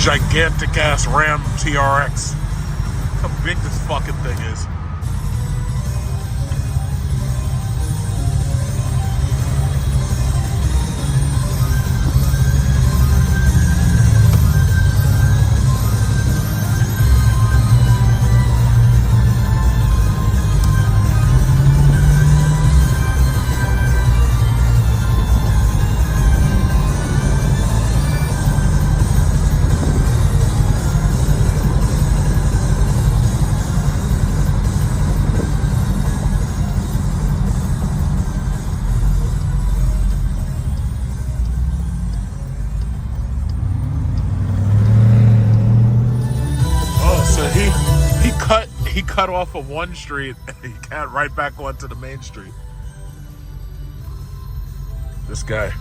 gigantic ass Ram TRX. Look how big this fucking thing is. He cut off of one street and he got right back onto the main street. This guy.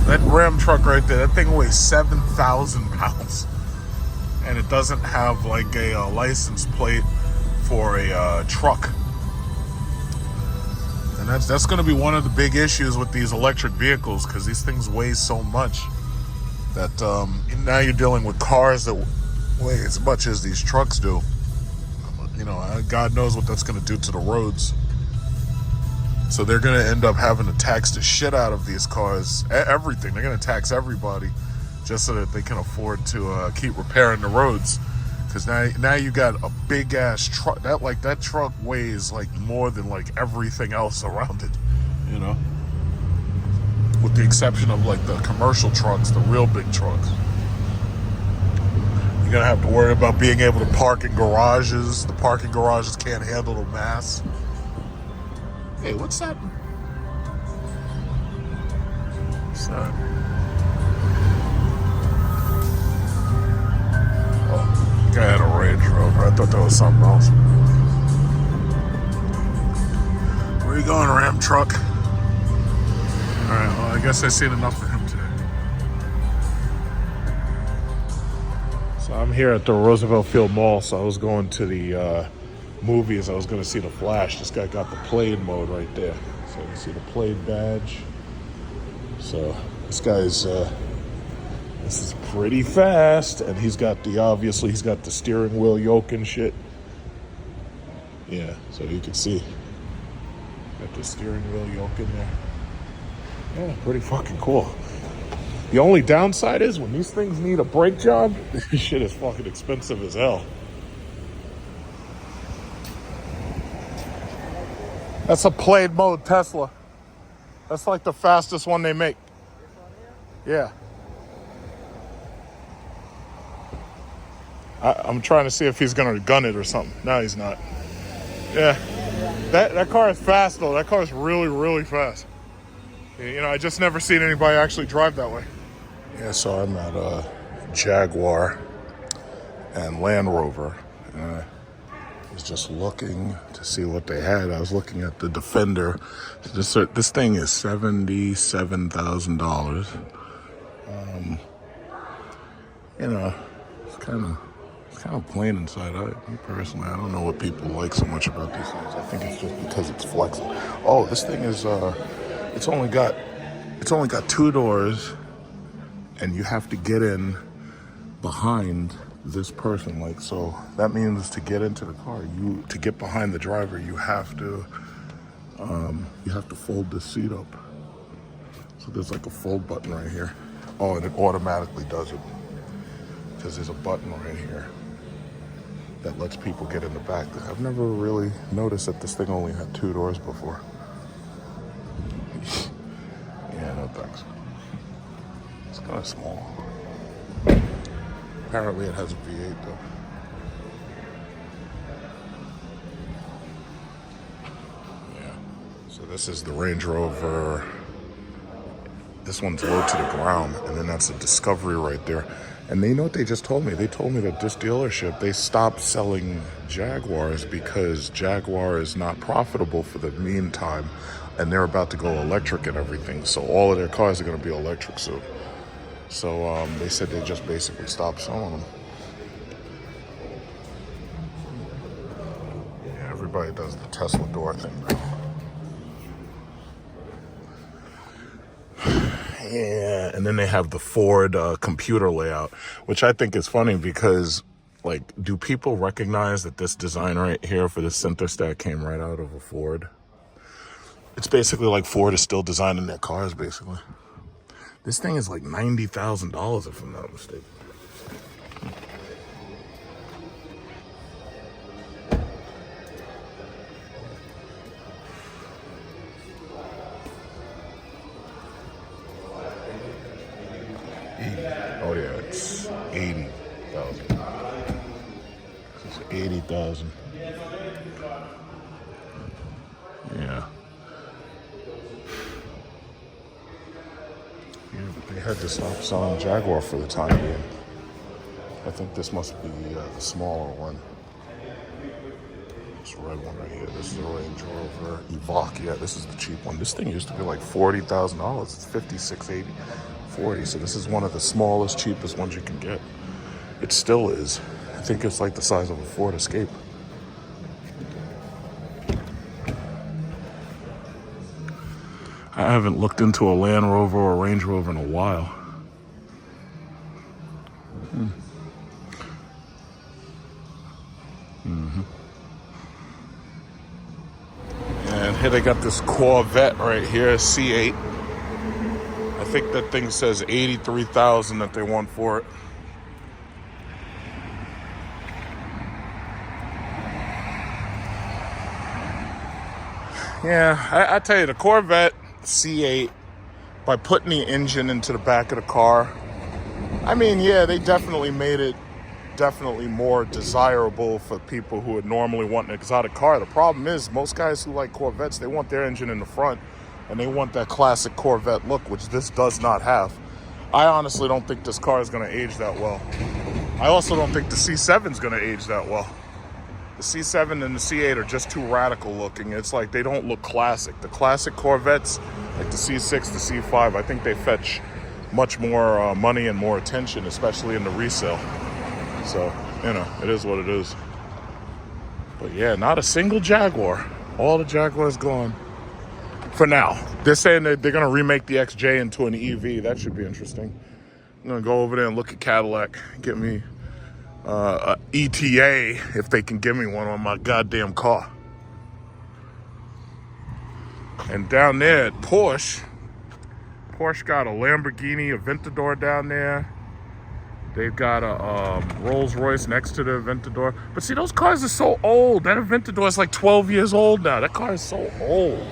That Ram truck right there, that thing weighs 7,000 pounds. And it doesn't have like a license plate for a truck. And that's going to be one of the big issues with these electric vehicles, because these things weigh so much that now you're dealing with cars that weigh as much as these trucks do. You know, God knows what that's going to do to the roads. So they're going to end up having to tax the shit out of these cars, everything. They're going to tax everybody just so that they can afford to keep repairing the roads. Because now you got a big ass truck. That truck weighs like more than like everything else around it, you know? With the exception of like the commercial trucks, the real big trucks. You're going to have to worry about being able to park in garages. The parking garages can't handle the mass. Hey, what's that? What's that? Oh, the guy had a Range Rover. I thought that was something else. Where are you going, Ram truck? Alright, well, I guess I've seen enough of him today. So I'm here at the Roosevelt Field Mall, so I was going to the movies. I was going to see The Flash. This guy got the played mode right there, so you can see the played badge. So this guy's this is pretty fast, and he's got the steering wheel yoke and shit. Yeah, so you can see got the steering wheel yoke in there. Yeah, pretty fucking cool. The only downside is when these things need a brake job, this shit is fucking expensive as hell. That's a played mode Tesla. That's like the fastest one they make. Yeah. I'm trying to see if he's gonna gun it or something. No, he's not. Yeah. That car is fast though. That car is really, really fast. You know, I just never seen anybody actually drive that way. Yeah, so I'm at Jaguar and Land Rover. I was just looking to see what they had. I was looking at the Defender. This thing is $77,000. You know, it's kind of plain inside. Me personally, I don't know what people like so much about these things. I think it's just because it's flexible. Oh, this thing is it's only got 2 doors, and you have to get in behind this person. Like, so that means to get into the car, to get behind the driver, you have to fold this seat up. So there's like a fold button right here. Oh, and it automatically does it because there's a button right here that lets people get in the back. I've never really noticed that this thing only had 2 doors before. Yeah, no thanks. It's kind of small. Apparently it has a V8 though. Yeah. So this is the Range Rover This one's low to the ground, and then that's a Discovery right there. And you know what they just told me? They told me that this dealership, they stopped selling Jaguars because Jaguar is not profitable for the meantime, and they're about to go electric and everything. So all of their cars are going to be electric soon. So they said they just basically stopped selling them. Yeah, everybody does the Tesla door thing now. Yeah, and then they have the Ford computer layout, which I think is funny because, like, do people recognize that this design right here for the center stack came right out of a Ford? It's basically like Ford is still designing their cars, basically. This thing is like $90,000 if I'm not mistaken. Oh yeah, it's 80,000. It's 80,000. Yeah. They had to stop selling Jaguar for the time being. I think this must be the smaller one. This red one right here. This is a Range Rover Evoque. Yeah, this is the cheap one. This thing used to be like $40,000. It's $56,800. 40. So this is one of the smallest, cheapest ones you can get. It still is. I think it's like the size of a Ford Escape. I haven't looked into a Land Rover or a Range Rover in a while. And here they got this Corvette right here, C8. I think that thing says $83,000 that they want for it. Yeah, I tell you, the Corvette C8, by putting the engine into the back of the car, I mean, yeah, they definitely made it definitely more desirable for people who would normally want an exotic car. The problem is, most guys who like Corvettes, they want their engine in the front, and they want that classic Corvette look, which this does not have. I honestly don't think this car is going to age that well. I also don't think the C7 is going to age that well. The C7 and the C8 are just too radical looking. It's like they don't look classic. The classic Corvettes, like the C6, the C5, I think they fetch much more money and more attention, especially in the resale. So, you know, it is what it is. But yeah, not a single Jaguar. All the Jaguars gone. For now. They're saying that they're going to remake the XJ into an EV. That should be interesting. I'm going to go over there and look at Cadillac. Get me a ETA, if they can give me one on my goddamn car. And down there at Porsche got a Lamborghini Aventador down there. They've got a Rolls Royce next to the Aventador. But see, those cars are so old. That Aventador is like 12 years old now. That car is so old.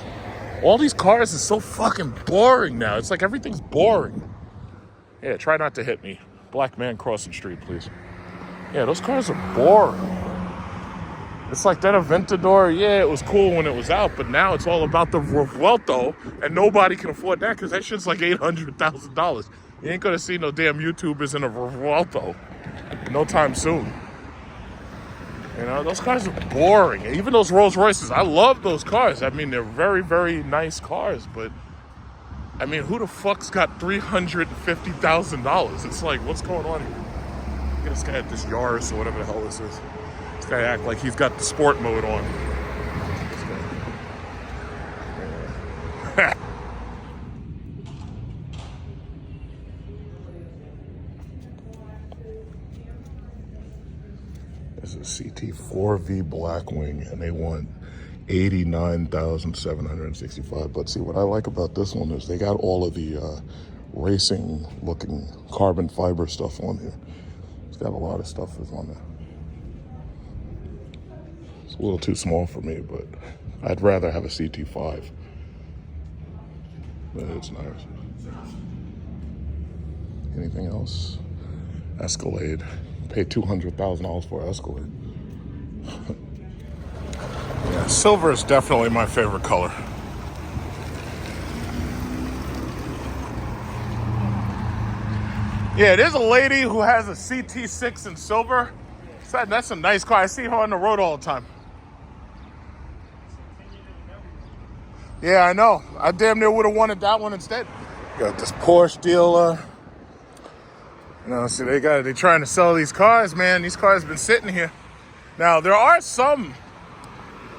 All these cars are so fucking boring now. It's like everything's boring. Yeah, try not to hit me. Black man crossing street, please. Yeah, those cars are boring. It's like that Aventador, yeah, it was cool when it was out, but now it's all about the Revuelto, and nobody can afford that because that shit's like $800,000. You ain't gonna see no damn YouTubers in a Revuelto no time soon. You know, those cars are boring. Even those Rolls Royces, I love those cars. I mean, they're very, very nice cars, but I mean, who the fuck's got $350,000? It's like, what's going on here? Look at this guy at this Yaris or whatever the hell this is. This guy act like he's got the sport mode on. This is CT4V Blackwing, and they want $89,765. But see, what I like about this one is they got all of the racing-looking carbon fiber stuff on here. It's got a lot of stuff that's on there. It's a little too small for me, but I'd rather have a CT5. But it's nice. Anything else? Escalade. Pay $200,000 for an Escalade. Yeah, silver is definitely my favorite color. Yeah, there's a lady who has a CT6 in silver. That's a nice car. I see her on the road all the time. Yeah, I know. I damn near would have wanted that one instead. Got this Porsche dealer. You know, see, they're trying to sell these cars, man. These cars have been sitting here. Now, there are some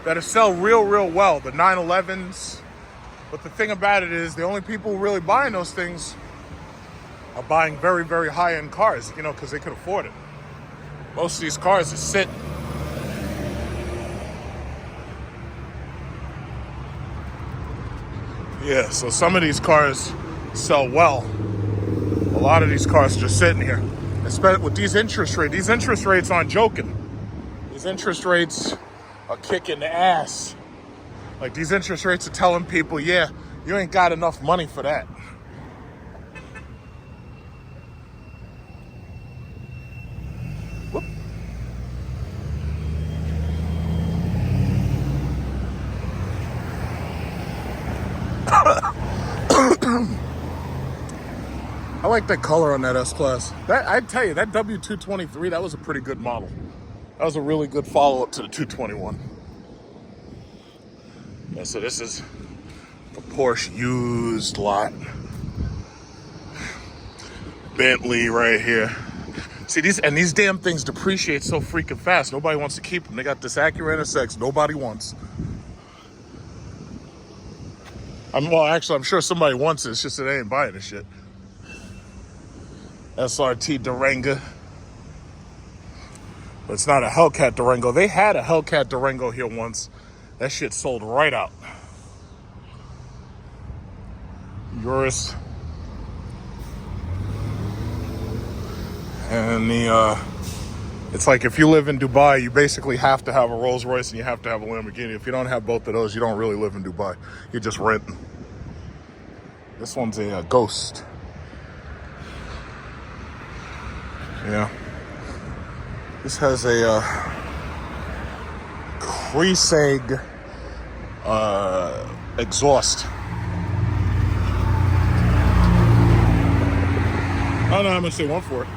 that sell real well, the 911s. But the thing about it is, the only people really buying those things are buying very high-end cars, you know, because they could afford it. Most of these cars are sitting. Yeah, so some of these cars sell well. A lot of these cars are just sitting here. Especially with these interest rates aren't joking. These interest rates are kicking ass. Like, these interest rates are telling people, yeah, you ain't got enough money for that. Whoop. I like that color on that S-Class. I'd tell you, that W223, that was a pretty good model. That was a really good follow-up to the 221. Yeah, so this is the Porsche used lot. Bentley right here. See, these damn things depreciate so freaking fast. Nobody wants to keep them. They got this Acura NSX nobody wants. I'm sure somebody wants it. It's just that they ain't buying this shit. SRT Durango. But it's not a Hellcat Durango. They had a Hellcat Durango here once. That shit sold right out. Urus. And it's like if you live in Dubai, you basically have to have a Rolls Royce and you have to have a Lamborghini. If you don't have both of those, you don't really live in Dubai. You're just renting. This one's a Ghost. Yeah. This has a Kriesag exhaust. I don't know how much they want for it.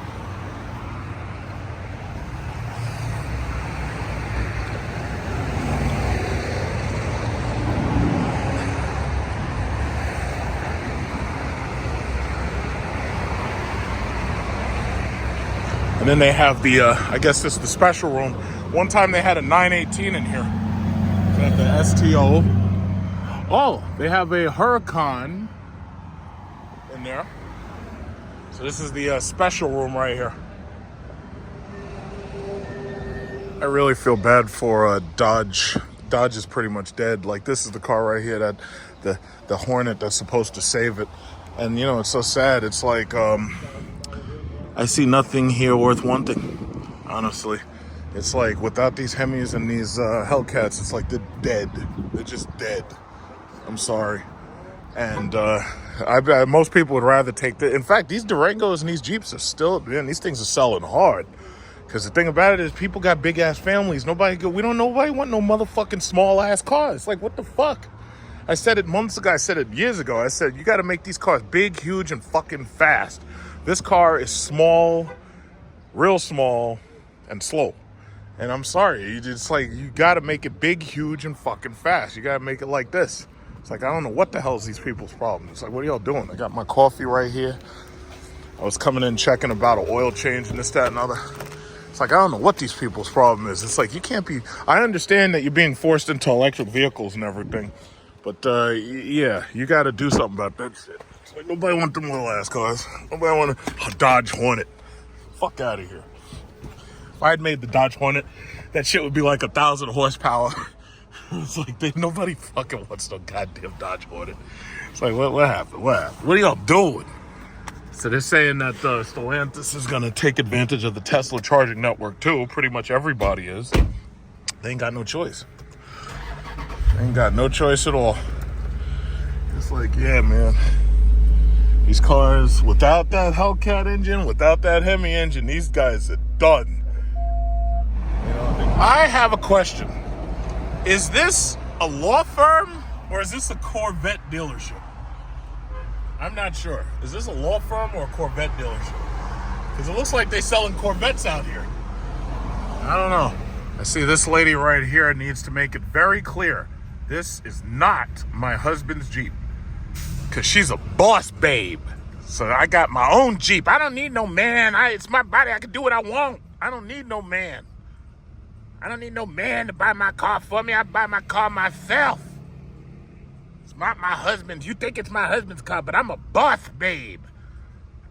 And then they have the, I guess this is the special room. One time they had a 918 in here. They have the STO. Oh, they have a Huracan in there. So this is the special room right here. I really feel bad for Dodge. Dodge is pretty much dead. Like, this is the car right here, that the Hornet that's supposed to save it. And, you know, it's so sad. It's like, I see nothing here worth wanting, honestly. It's like, without these Hemis and these Hellcats, it's like they're dead. They're just dead. I'm sorry. And most people would rather take in fact, these Durangos and these Jeeps are still, man, these things are selling hard. Because the thing about it is, people got big-ass families. Nobody want no motherfucking small-ass cars. Like, what the fuck? I said it months ago. I said it years ago. I said, you got to make these cars big, huge, and fucking fast. This car is small, real small, and slow. And I'm sorry, it's like, you gotta make it big, huge, and fucking fast. You gotta make it like this. It's like, I don't know what the hell is these people's problem. It's like, what are y'all doing? I got my coffee right here. I was coming in checking about an oil change and this, that, and other. It's like, I don't know what these people's problem is. It's like, you can't be, I understand that you're being forced into electric vehicles and everything. But, yeah, you gotta do something about that shit. Like, nobody want them little ass cars. Nobody want a Dodge Hornet. Fuck out of here. If I had made the Dodge Hornet, that shit would be like 1,000 horsepower. It's like, nobody fucking wants no goddamn Dodge Hornet. It's like, what happened? What are y'all doing? So they're saying that Stellantis is gonna take advantage of the Tesla charging network too. Pretty much everybody is. They ain't got no choice. They ain't got no choice at all. It's like, yeah, man. These cars, without that Hellcat engine, without that Hemi engine, these guys are done. You know, I have a question. Is this a law firm or is this a Corvette dealership? I'm not sure. Is this a law firm or a Corvette dealership? Because it looks like they're selling Corvettes out here. I don't know. I see this lady right here needs to make it very clear. This is not my husband's Jeep. Because she's a boss babe. So I got my own Jeep. I don't need no man. It's my body. I can do what I want. I don't need no man. I don't need no man to buy my car for me. I buy my car myself. It's not my husband's. You think it's my husband's car, but I'm a boss babe.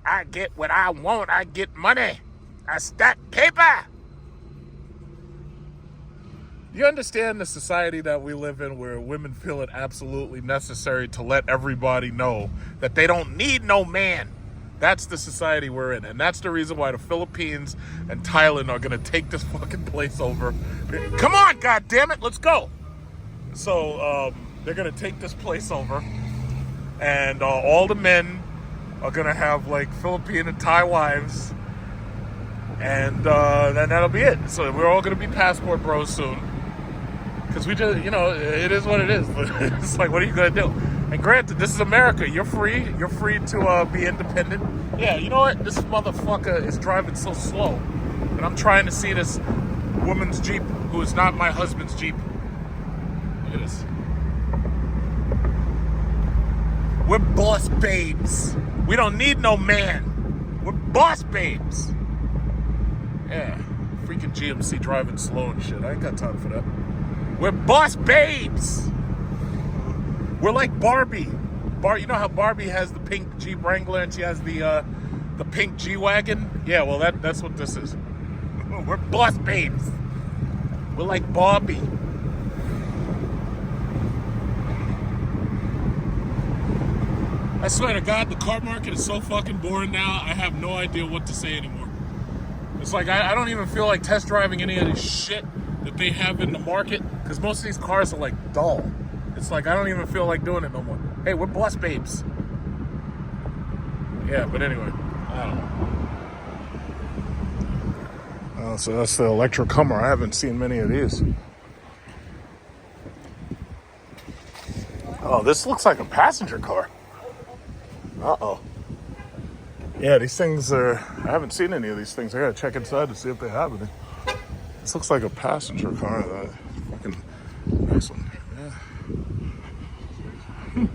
I get what I want. I get money. I stack paper. You understand the society that we live in where women feel it absolutely necessary to let everybody know that they don't need no man. That's the society we're in. And that's the reason why the Philippines and Thailand are going to take this fucking place over. Come on, goddammit, let's go. So they're going to take this place over. And all the men are going to have like Philippine and Thai wives. And then that'll be it. So we're all going to be passport bros soon. Because we just, it is what it is. But it's like, what are you going to do? And granted, this is America. You're free. You're free to be independent. Yeah, you know what? This motherfucker is driving so slow. And I'm trying to see this woman's Jeep, who is not my husband's Jeep. Look at this. We're boss babes. We don't need no man. We're boss babes. Yeah. Freaking GMC driving slow and shit. I ain't got time for that. We're boss babes. We're like Barbie. You know how Barbie has the pink Jeep Wrangler and she has the pink G-Wagon? Yeah, well, that's what this is. We're boss babes. We're like Barbie. I swear to God, the car market is so fucking boring now, I have no idea what to say anymore. It's like, I don't even feel like test driving any of this shit that they have in the market, because most of these cars are like dull. It's like, I don't even feel like doing it no more. Hey, we're boss babes. Yeah, but anyway, I don't know. So that's the electric Hummer. I haven't seen many of these. Oh, this looks like a passenger car. Uh-oh. Yeah, these things are... I haven't seen any of these things. I gotta check inside to see if they have any. This looks like a passenger car. That fucking nice one. Yeah.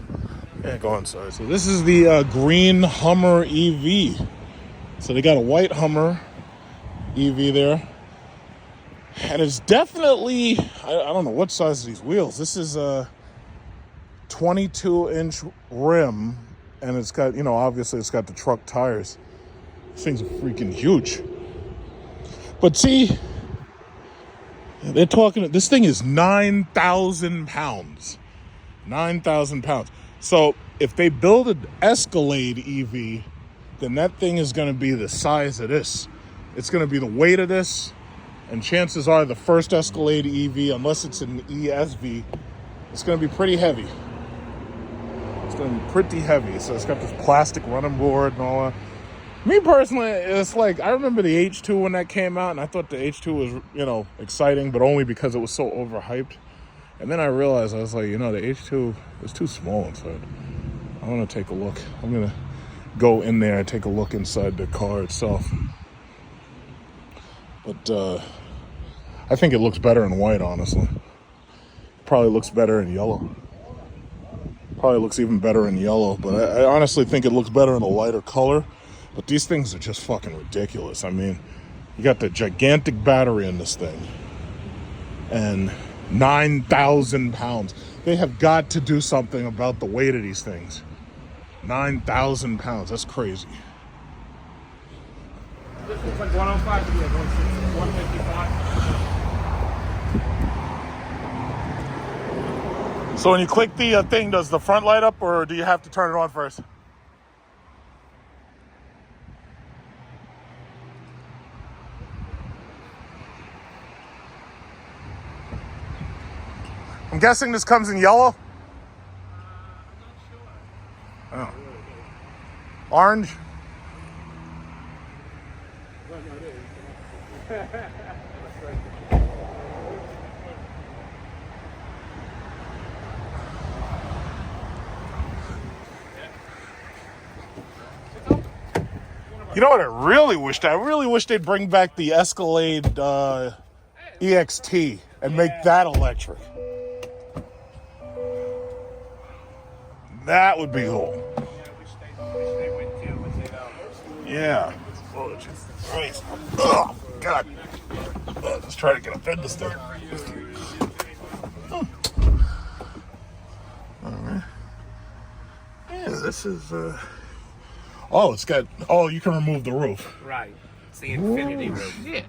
Yeah, go inside. So this is the green Hummer EV. So they got a white Hummer EV there. And it's definitely... I don't know what size are these wheels. This is a 22-inch rim. And it's got, obviously it's got the truck tires. This thing's freaking huge. But see... They're talking, this thing is 9,000 pounds. 9,000 pounds. So if they build an Escalade EV, then that thing is going to be the size of this. It's going to be the weight of this. And chances are the first Escalade EV, unless it's an ESV, it's going to be pretty heavy. It's going to be pretty heavy. So it's got this plastic running board and all that. Me personally, it's like, I remember the H2 when that came out, and I thought the H2 was, exciting, but only because it was so overhyped. And then I realized, I was like, the H2 is too small inside. I want to take a look. I'm going to go in there and take a look inside the car itself. But I think it looks better in white, honestly. Probably looks better in yellow. Probably looks even better in yellow, but I honestly think it looks better in a lighter color. But these things are just fucking ridiculous. I mean, you got the gigantic battery in this thing. And 9,000 pounds. They have got to do something about the weight of these things. 9,000 pounds. That's crazy. This looks like 105 to be like 155. So when you click the thing, does the front light up, or do you have to turn it on first? I'm guessing this comes in yellow? I'm not sure. Oh. Orange? Well, no, it is. You know what I really wished? I really wish they'd bring back the Escalade EXT and make that electric. That would be cool. Wish they would too, but they don't. Yeah. Oh, Jesus Christ. Oh, God. Let's try to get up in this thing. All right. Yeah, this is... Oh, it's got... Oh, you can remove the roof. Right. It's the infinity roof. Yeah.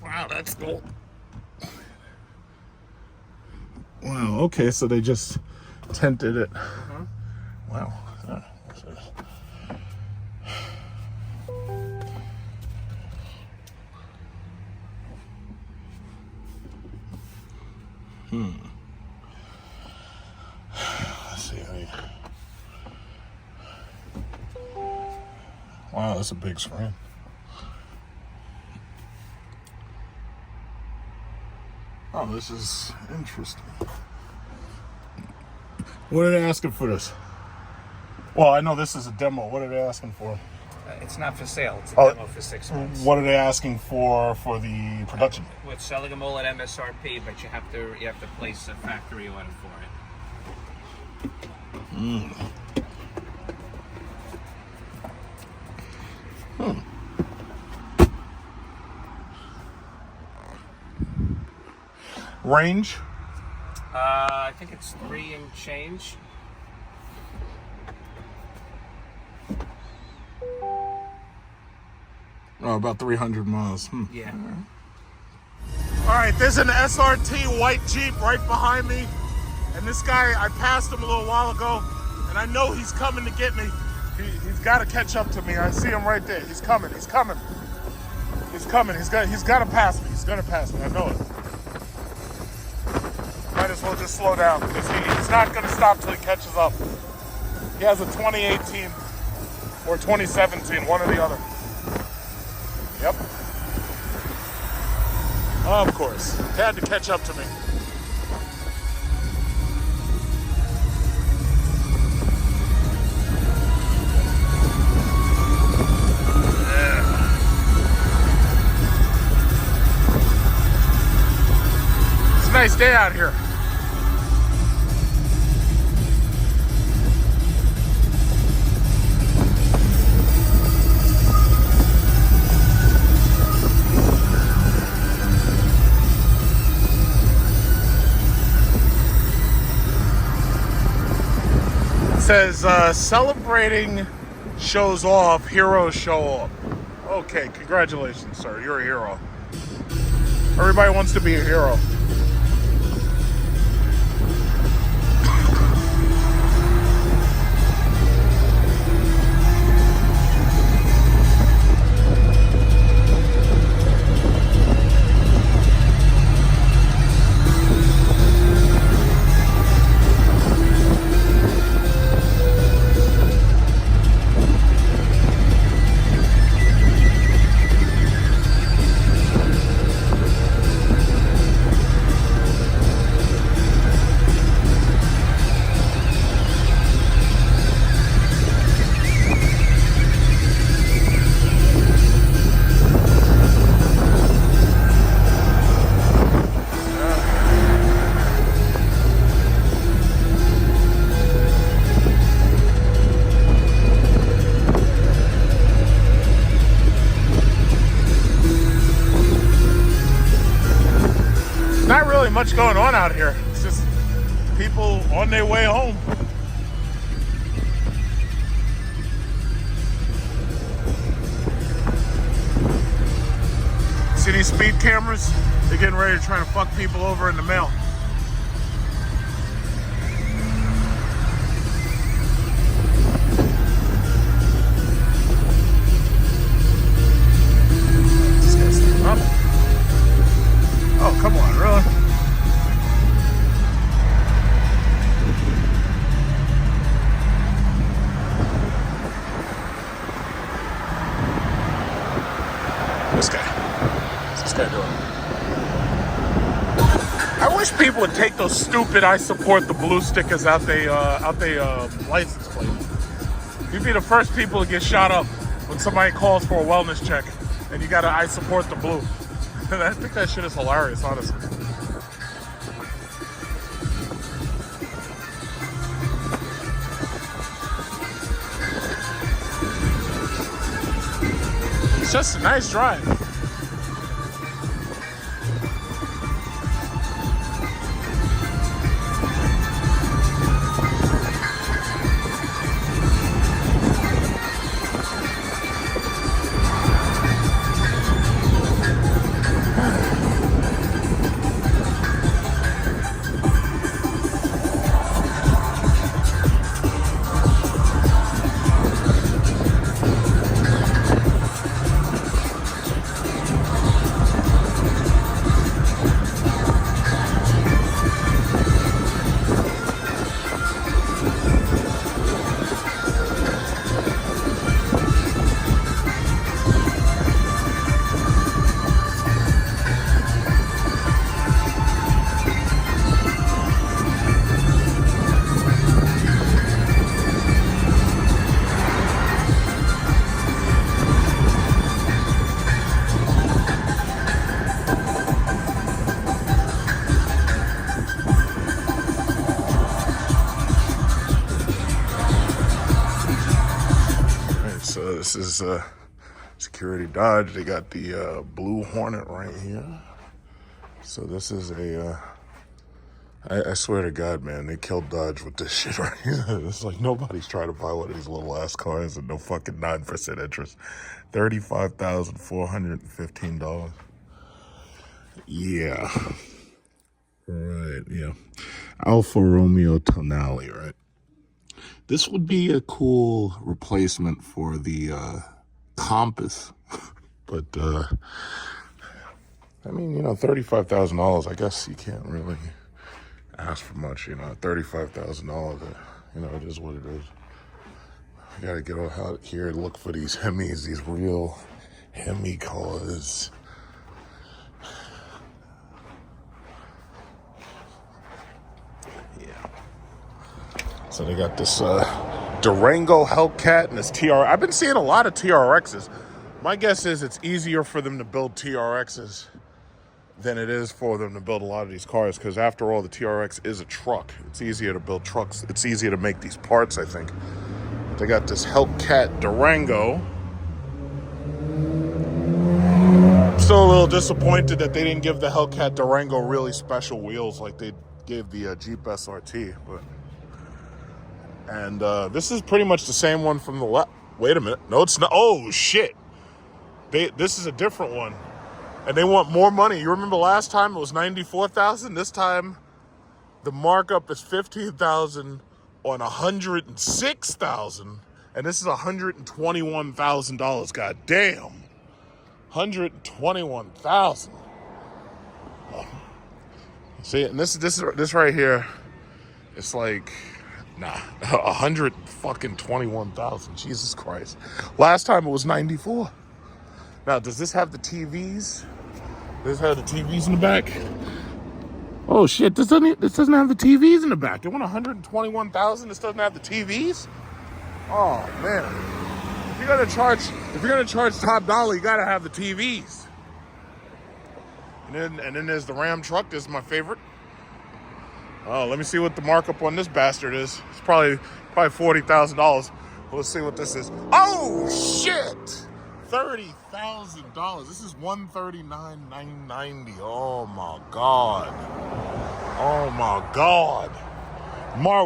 Wow, that's cool. Wow, okay, so they just tinted it. Wow. Let's see. Wow, that's a big screen. Oh, this is interesting. What are they asking for this? Well, I know this is a demo. What are they asking for? It's not for sale. It's a demo for 6 months. What are they asking for the production? We're selling them all at MSRP, but you have to place a factory order for it. Range? I think it's 3 and change. Oh, about 300 miles. Yeah. All right, there's an SRT white Jeep right behind me. And this guy, I passed him a little while ago, and I know he's coming to get me. He's got to catch up to me. I see him right there. He's coming. He's coming. He's coming. He's got to pass me. He's going to pass me. I know it. Might as well just slow down because he's not going to stop till he catches up. He has a 2018 or 2017, one or the other. Yep. Of course. He had to catch up to me. It's a nice day out here. Says celebrating shows off, heroes show up. Okay, congratulations, sir. You're a hero. Everybody wants to be a hero. Not really much going on out here. It's just people on their way home. See these speed cameras? They're getting ready to try to fuck people over in the mail. This guy's stepping up. Oh, come on, really? This guy. What's this guy doing? I wish people would take those stupid "I support the blue" stickers out they license plate. You'd be the first people to get shot up. when somebody calls for a wellness check and you gotta, I support the blue. I think that shit is hilarious, honestly. It's just a nice drive. So this is Security Dodge. They got the Blue Hornet right here. So this is a, I swear to God, man, they killed Dodge with this shit right here. It's like nobody's trying to buy one of these little ass cars at no fucking 9% interest. $35,415. Yeah. Right, yeah. Alfa Romeo Tonale, right? This would be a cool replacement for the Compass, but I mean, you know, $35,000. I guess you can't really ask for much. You know, $35,000. You know, it is what it is. I gotta get out here and look for these Hemis, these real Hemi cars. So they got this Durango Hellcat and this TR. I've been seeing a lot of TRXs. My guess is it's easier for them to build TRXs than it is for them to build a lot of these cars, because after all, the TRX is a truck. It's easier to build trucks. It's easier to make these parts, I think. But they got this Hellcat Durango. I'm still a little disappointed that they didn't give the Hellcat Durango really special wheels like they gave the Jeep SRT, but... And this is pretty much the same one from the left. Wait a minute. No, it's not. Oh, shit. This is a different one. And they want more money. You remember last time it was $94,000? This time the markup is $15,000 on $106,000. And this is $121,000. God damn. $121,000. See, and this right here, it's like... Nah, 121,000. Jesus Christ. Last time it was 94. Now, does this have the TVs? Does this have the TVs in the back? Oh shit! This doesn't have the TVs in the back. They want 121,000. This doesn't have the TVs. Oh man! If you're gonna charge top dollar, you gotta have the TVs. And then there's the Ram truck. This is my favorite. Oh, let me see what the markup on this bastard is. It's probably $40,000. Let's see what this is. Oh shit! $30,000. This is $139,990. Oh my god. Oh my god.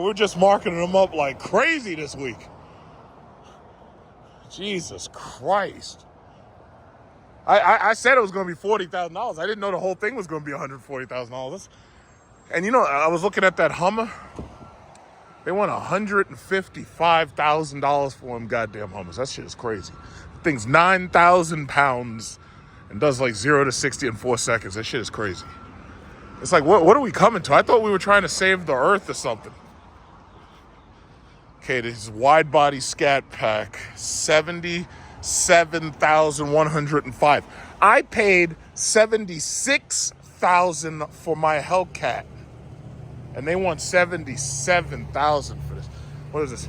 We're just marketing them up like crazy this week. Jesus Christ. I said it was going to be $40,000. I didn't know the whole thing was going to be $140,000. And you know, I was looking at that Hummer. They want $155,000 for them goddamn Hummers. That shit is crazy. The thing's 9,000 pounds and does like 0 to 60 in 4 seconds. That shit is crazy. It's like, what are we coming to? I thought we were trying to save the earth or something. Okay, this is wide body scat pack, $77,105. I paid $76,000 for my Hellcat. And they want $77,000 for this. What is this?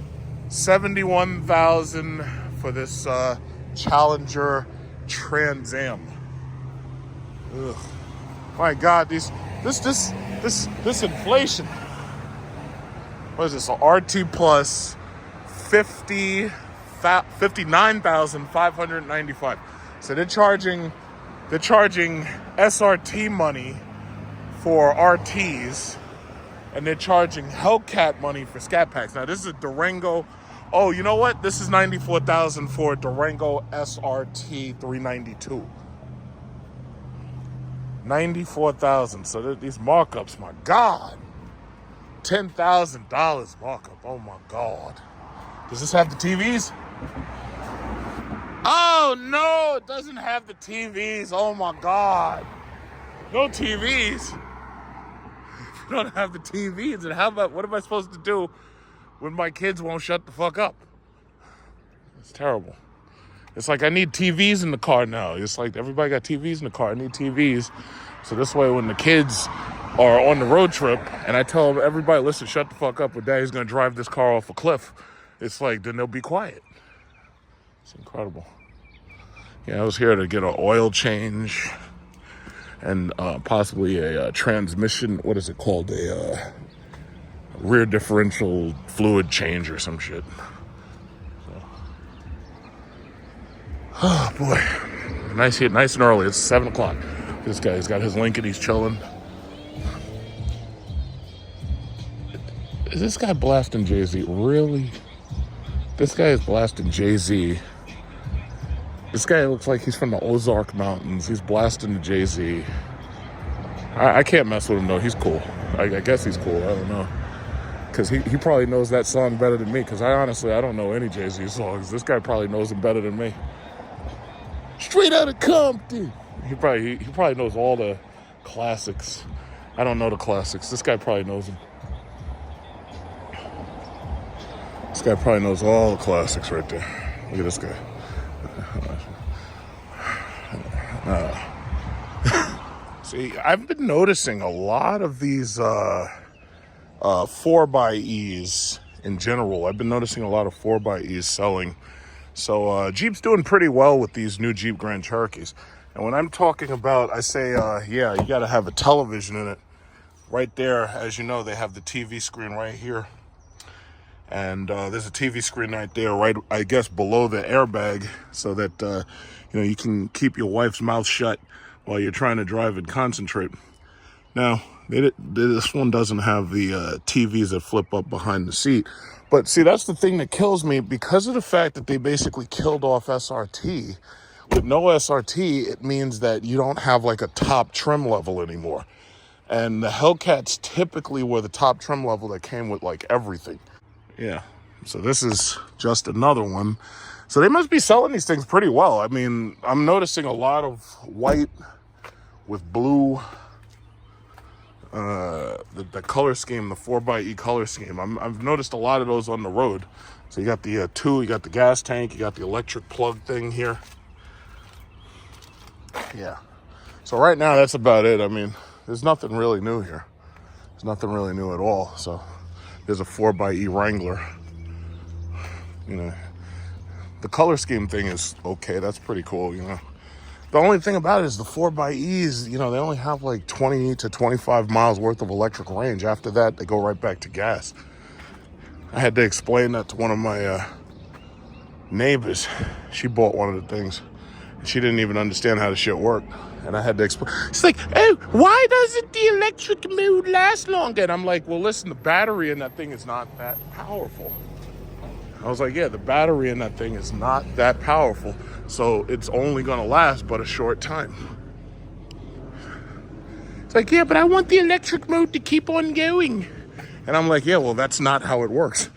$71,000 for this Challenger Trans Am. Ugh. My God, this inflation. What is this? A RT Plus 59,595. So they're charging SRT money for RTs, and they're charging Hellcat money for Scat Packs. Now this is a Durango. Oh, you know what? This is $94,000 for a Durango SRT 392. $94,000. So these markups, my God. $10,000 markup. Oh my God. Does this have the TVs? Oh no, it doesn't have the TVs. Oh my God. No TVs. You don't have the TVs. And what am I supposed to do when my kids won't shut the fuck up? It's terrible. It's like I need TVs in the car now. It's like everybody got TVs in the car. I need TVs. So this way when the kids are on the road trip and I tell them, everybody, listen, shut the fuck up, or daddy's going to drive this car off a cliff. It's like, then they'll be quiet. It's incredible. Yeah, I was here to get an oil change and possibly a transmission, what is it called? A rear differential fluid change or some shit. So. Oh boy, nice and early. It's 7 o'clock. This guy's got his Lincoln. He's chilling. Is this guy blasting Jay-Z? Really? This guy is blasting Jay-Z. This guy looks like he's from the Ozark Mountains. He's blasting the Jay-Z. I can't mess with him though. He's cool. I guess he's cool. I don't know. Because he probably knows that song better than me. Because I don't know any Jay-Z songs. This guy probably knows them better than me. Straight out of Compton. He probably knows all the classics. I don't know the classics. This guy probably knows them. This guy probably knows all the classics right there. Look at this guy. See, I've been noticing a lot of these 4xEs in general. I've been noticing a lot of 4xEs selling. So Jeep's doing pretty well with these new Jeep Grand Cherokees. And when I'm talking about, I say, yeah, you got to have a television in it. Right there, as you know, they have the TV screen right here. And there's a TV screen right there, right, I guess, below the airbag, so that, you can keep your wife's mouth shut while you're trying to drive and concentrate. Now, this one doesn't have the TVs that flip up behind the seat. But see, that's the thing that kills me. Because of the fact that they basically killed off SRT, with no SRT, it means that you don't have like a top trim level anymore. And the Hellcats typically were the top trim level that came with like everything. Yeah, so this is just another one. So they must be selling these things pretty well. I mean, I'm noticing a lot of white with blue, the color scheme, the 4xE color scheme. I've noticed a lot of those on the road. So you got the you got the gas tank, you got the electric plug thing here. Yeah. So right now, that's about it. I mean, there's nothing really new here. There's nothing really new at all. So there's a 4xE Wrangler. The color scheme thing is okay. That's pretty cool, The only thing about it is the 4xEs, they only have like 20 to 25 miles worth of electric range. After that, they go right back to gas. I had to explain that to one of my neighbors. She bought one of the things. She didn't even understand how the shit worked. And I had to explain. She's like, hey, why doesn't the electric mode last longer? And I'm like, well, listen, the battery in that thing is not that powerful. I was like, yeah, the battery in that thing is not that powerful. So it's only going to last but a short time. It's like, yeah, but I want the electric mode to keep on going. And I'm like, yeah, well, that's not how it works.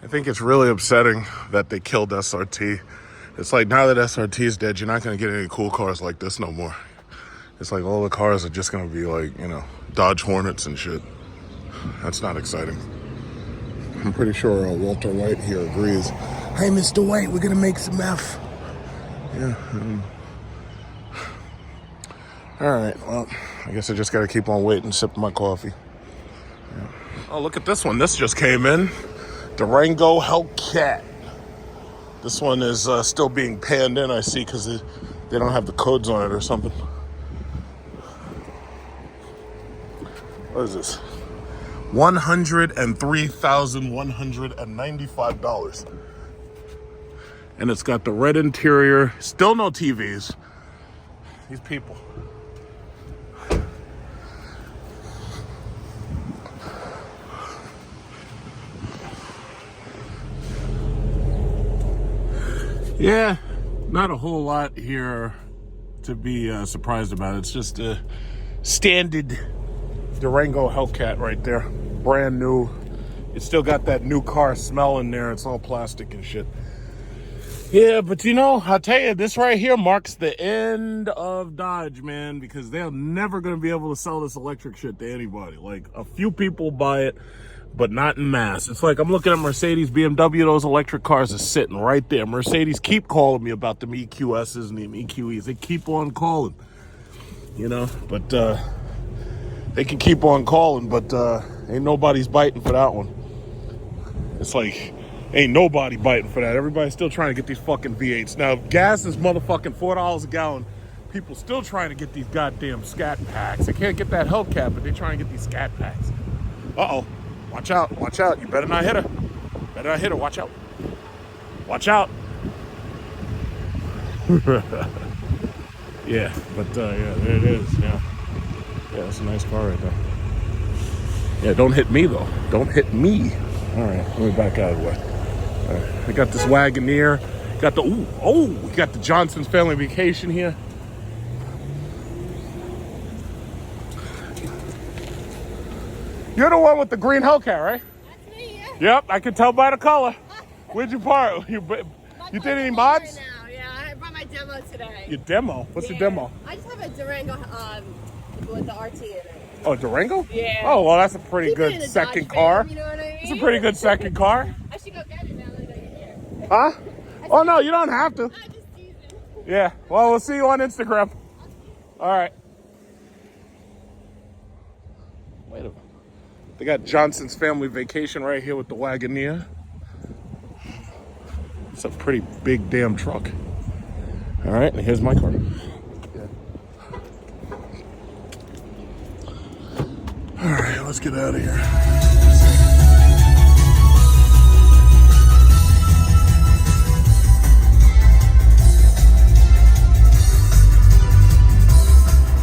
I think it's really upsetting that they killed SRT. It's like, now that SRT is dead, you're not going to get any cool cars like this no more. It's like all the cars are just going to be like, Dodge Hornets and shit. That's not exciting. I'm pretty sure Walter White here agrees. Hey, Mr. White, we're going to make some F. Yeah. All right, well, I guess I just got to keep on waiting, sipping my coffee. Yeah. Oh, look at this one. This just came in. Durango Hellcat. This one is still being panned in, I see, because they don't have the codes on it or something. What is this? $103,195. And it's got the red interior. Still no TVs. These people. Yeah, not a whole lot here to be surprised about. It's just a standard Durango Hellcat right there. Brand new. It's still got that new car smell in there. It's all plastic and shit. Yeah, but you know, I'll tell you, this right here marks the end of Dodge, man, because they're never going to be able to sell this electric shit to anybody. Like, a few people buy it, but not in mass. It's like I'm looking at Mercedes, BMW, those electric cars are sitting right there. Mercedes keep calling me about them EQSs and them EQEs. They keep on calling, you know, but they can keep on calling, but ain't nobody's biting for that one. It's like, ain't nobody biting for that. Everybody's still trying to get these fucking V8s. Now, gas is motherfucking $4 a gallon. People still trying to get these goddamn scat packs. They can't get that Hellcat, but they trying to get these scat packs. Uh-oh. Watch out. Watch out. You better not hit her. Better not hit her. Watch out. Watch out. Yeah, but yeah, there it is. Yeah. Yeah, that's a nice car right there. Yeah, don't hit me, though. Don't hit me. All right, let me back out of the way. All right, I got this Wagoneer. Got the, we got the Johnson's Family Vacation here. You're the one with the green Hellcat, right? That's me, yeah. Yep, I can tell by the color. Where'd you park? You did any mods? Now. Yeah, I brought my demo today. Your demo? What's your demo? I just have a Durango with the RT in it. Oh, Durango? Yeah. Oh, well, that's a pretty Keep it in good a second Dodge car. Fam, you know what I mean? It's a pretty good second car. I should go get it now that I get here. Huh? Oh, no, you don't have to. I'm just teasing. Yeah, well, we'll see you on Instagram. All right. Wait a minute. They got Johnson's Family Vacation right here with the Wagoneer. It's a pretty big damn truck. All right, and here's my car. All right, let's get out of here.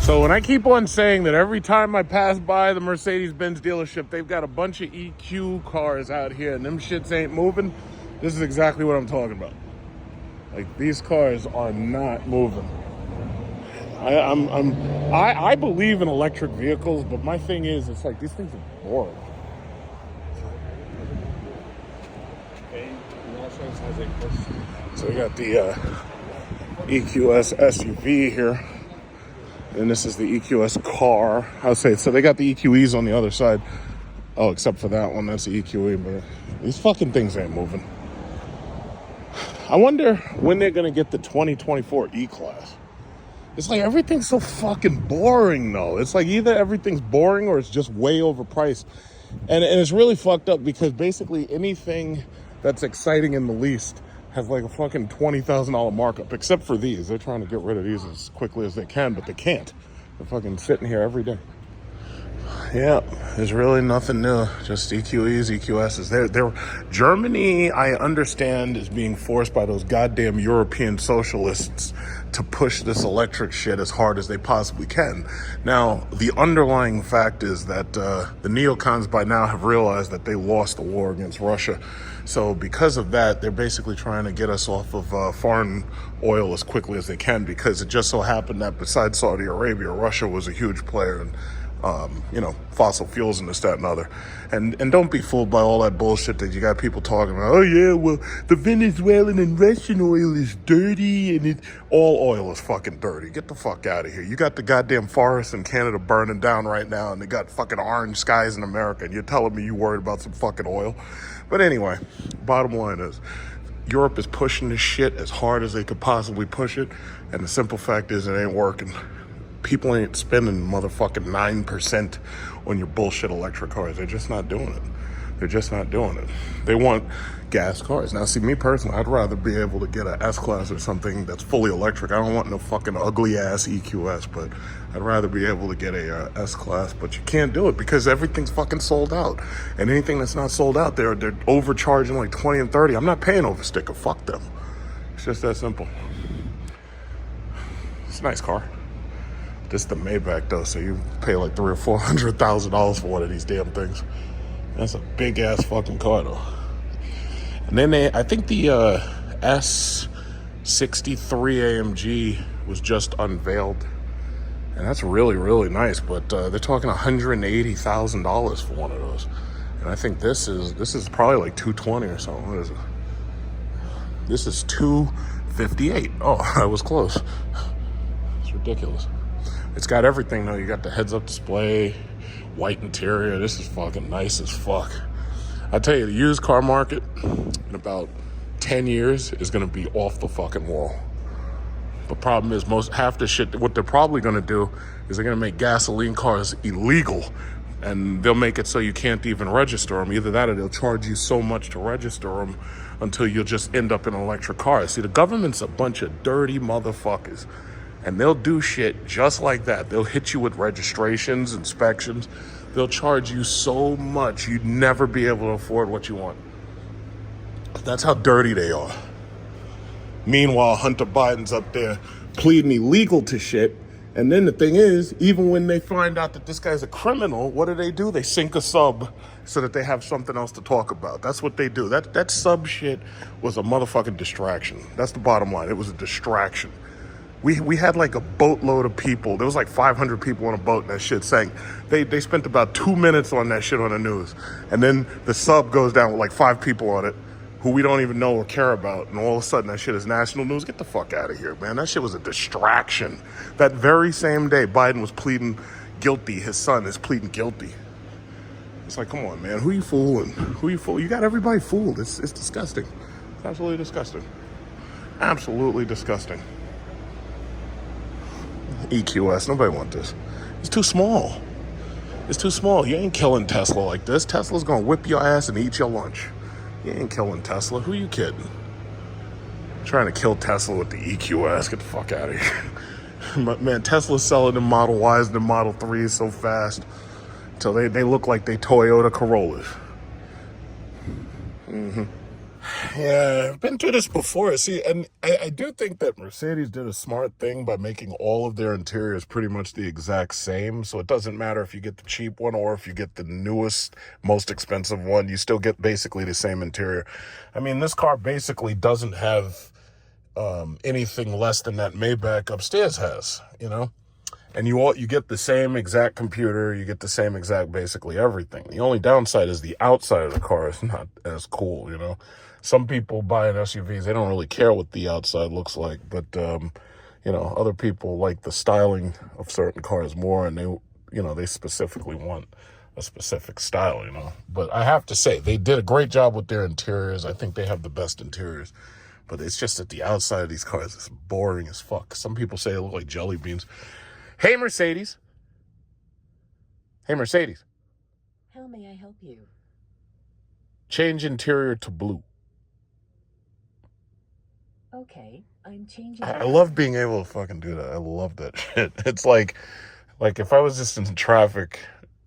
So when I keep on saying that every time I pass by the Mercedes-Benz dealership, they've got a bunch of EQ cars out here and them shits ain't moving, this is exactly what I'm talking about. Like, these cars are not moving. I believe in electric vehicles, but my thing is, it's like, these things are boring. So we got the EQS SUV here. And this is the EQS car. I'll say, so they got the EQEs on the other side. Oh, except for that one, that's the EQE, but these fucking things ain't moving. I wonder when they're gonna get the 2024 E-Class. It's like everything's so fucking boring, though. It's like either everything's boring or it's just way overpriced. And it's really fucked up because basically anything that's exciting in the least has like a fucking $20,000 markup, except for these. They're trying to get rid of these as quickly as they can, but they can't. They're fucking sitting here every day. Yeah, there's really nothing new. Just EQEs, EQSs. They're Germany, I understand, is being forced by those goddamn European socialists to push this electric shit as hard as they possibly can. Now, the underlying fact is that the neocons by now have realized that they lost the war against Russia. So because of that, they're basically trying to get us off of foreign oil as quickly as they can, because it just so happened that besides Saudi Arabia, Russia was a huge player in fossil fuels and this, that, and other. And don't be fooled by all that bullshit that you got people talking about. Oh yeah, well, the Venezuelan and Russian oil is dirty, and all oil is fucking dirty. Get the fuck out of here. You got the goddamn forests in Canada burning down right now, and they got fucking orange skies in America, and you're telling me you worried about some fucking oil? But anyway, bottom line is, Europe is pushing this shit as hard as they could possibly push it, and the simple fact is it ain't working. People ain't spending motherfucking 9% on your bullshit electric cars. They're just not doing it. They're just not doing it. They want gas cars. Now, see, me personally, I'd rather be able to get an S-Class or something that's fully electric. I don't want no fucking ugly-ass EQS, but I'd rather be able to get a S-Class. But you can't do it because everything's fucking sold out. And anything that's not sold out, they're overcharging like 20 and 30. I'm not paying over sticker. Fuck them. It's just that simple. It's a nice car. This is the Maybach though, so you pay like $300,000 or $400,000 for one of these damn things. That's a big ass fucking car though. And then I think the S63 AMG was just unveiled, and that's really, really nice. But they're talking $180,000 for one of those, and I think this is probably like $220 or something. What is it? This is $258. Oh, I was close. It's ridiculous. It's got everything though. You got the heads-up display, white interior. This is fucking nice as fuck. I tell you, the used car market in about 10 years is going to be off the fucking wall. The problem is half the shit, what they're probably going to do is they're going to make gasoline cars illegal, and they'll make it so you can't even register them. Either that or they'll charge you so much to register them until you'll just end up in an electric car. See, the government's a bunch of dirty motherfuckers, and they'll do shit just like that. They'll hit you with registrations, inspections. They'll charge you so much you'd never be able to afford what you want. That's how dirty they are. Meanwhile, Hunter Biden's up there pleading illegal to shit. And then the thing is, even when they find out that this guy's a criminal, what do? They sink a sub so that they have something else to talk about. That's what they do. That sub shit was a motherfucking distraction. That's the bottom line. It was a distraction. We had like a boatload of people. There was like 500 people on a boat and that shit sank. They spent about 2 minutes on that shit on the news. And then the sub goes down with like 5 people on it who we don't even know or care about. And all of a sudden that shit is national news. Get the fuck out of here, man. That shit was a distraction. That very same day, Biden was pleading guilty. His son is pleading guilty. It's like, come on, man. Who you fooling? Who you fooling? You got everybody fooled. It's disgusting. It's absolutely disgusting. Absolutely disgusting. EQS, nobody wants this. It's too small. It's too small. You ain't killing Tesla like this. Tesla's gonna whip your ass and eat your lunch. You ain't killing Tesla. Who you kidding? Trying to kill Tesla with the EQS. Get the fuck out of here. But man, Tesla's selling the Model Ys and the Model 3s so fast till they look like they Toyota Corollas. Yeah, I've been through this before. See, and I do think that Mercedes did a smart thing by making all of their interiors pretty much the exact same. So it doesn't matter if you get the cheap one or if you get the newest, most expensive one. You still get basically the same interior. I mean, this car basically doesn't have anything less than that Maybach upstairs has, you know? And you get the same exact computer, you get the same exact basically everything. The only downside is the outside of the car is not as cool, you know? Some people buying SUVs, they don't really care what the outside looks like, but, you know, other people like the styling of certain cars more, and they specifically want a specific style, you know? But I have to say, they did a great job with their interiors. I think they have the best interiors. But it's just that the outside of these cars is boring as fuck. Some people say they look like jelly beans. Hey, Mercedes. Hey, Mercedes. How may I help you? Change interior to blue. Okay, I'm changing. I love being able to fucking do that. I love that shit. It's like if I was just in traffic,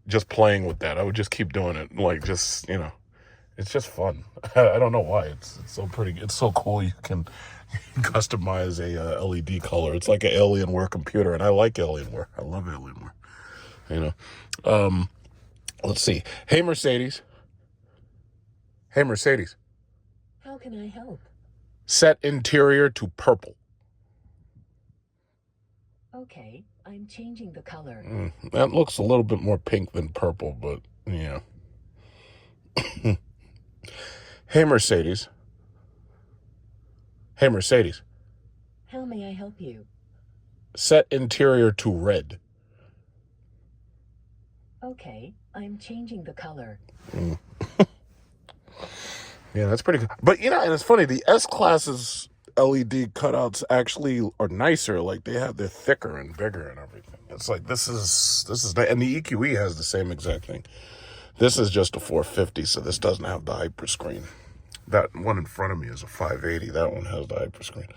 just playing with that, I would just keep doing it. Like, just, you know, it's just fun. I don't know why. It's so pretty. It's so cool. You can customize a LED color. It's like an Alienware computer, and I like Alienware. I love Alienware. You know. Let's see. Hey, Mercedes. Hey, Mercedes. How can I help? Set interior to purple. Okay, I'm changing the color. That looks a little bit more pink than purple, but yeah. Hey, Mercedes. Hey, Mercedes. How may I help you? Set interior to red. Okay, I'm changing the color. Yeah, that's pretty good. But, you know, and it's funny, the S-Class's LED cutouts actually are nicer. Like, they're thicker and bigger and everything. It's like, this is, and the EQE has the same exact thing. This is just a 450, so this doesn't have the hyperscreen. That one in front of me is a 580. That one has the hyperscreen.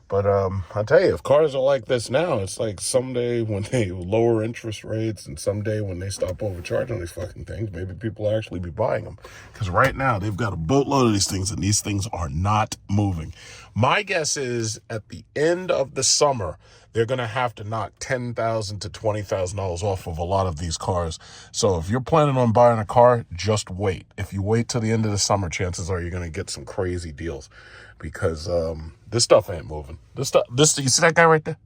But I tell you, if cars are like this now, it's like someday when they lower interest rates and someday when they stop overcharging these fucking things, maybe people will actually be buying them. Because right now, they've got a boatload of these things, and these things are not moving. My guess is at the end of the summer, they're going to have to knock $10,000 to $20,000 off of a lot of these cars. So if you're planning on buying a car, just wait. If you wait till the end of the summer, chances are you're going to get some crazy deals. Because this stuff ain't moving. You see that guy right there?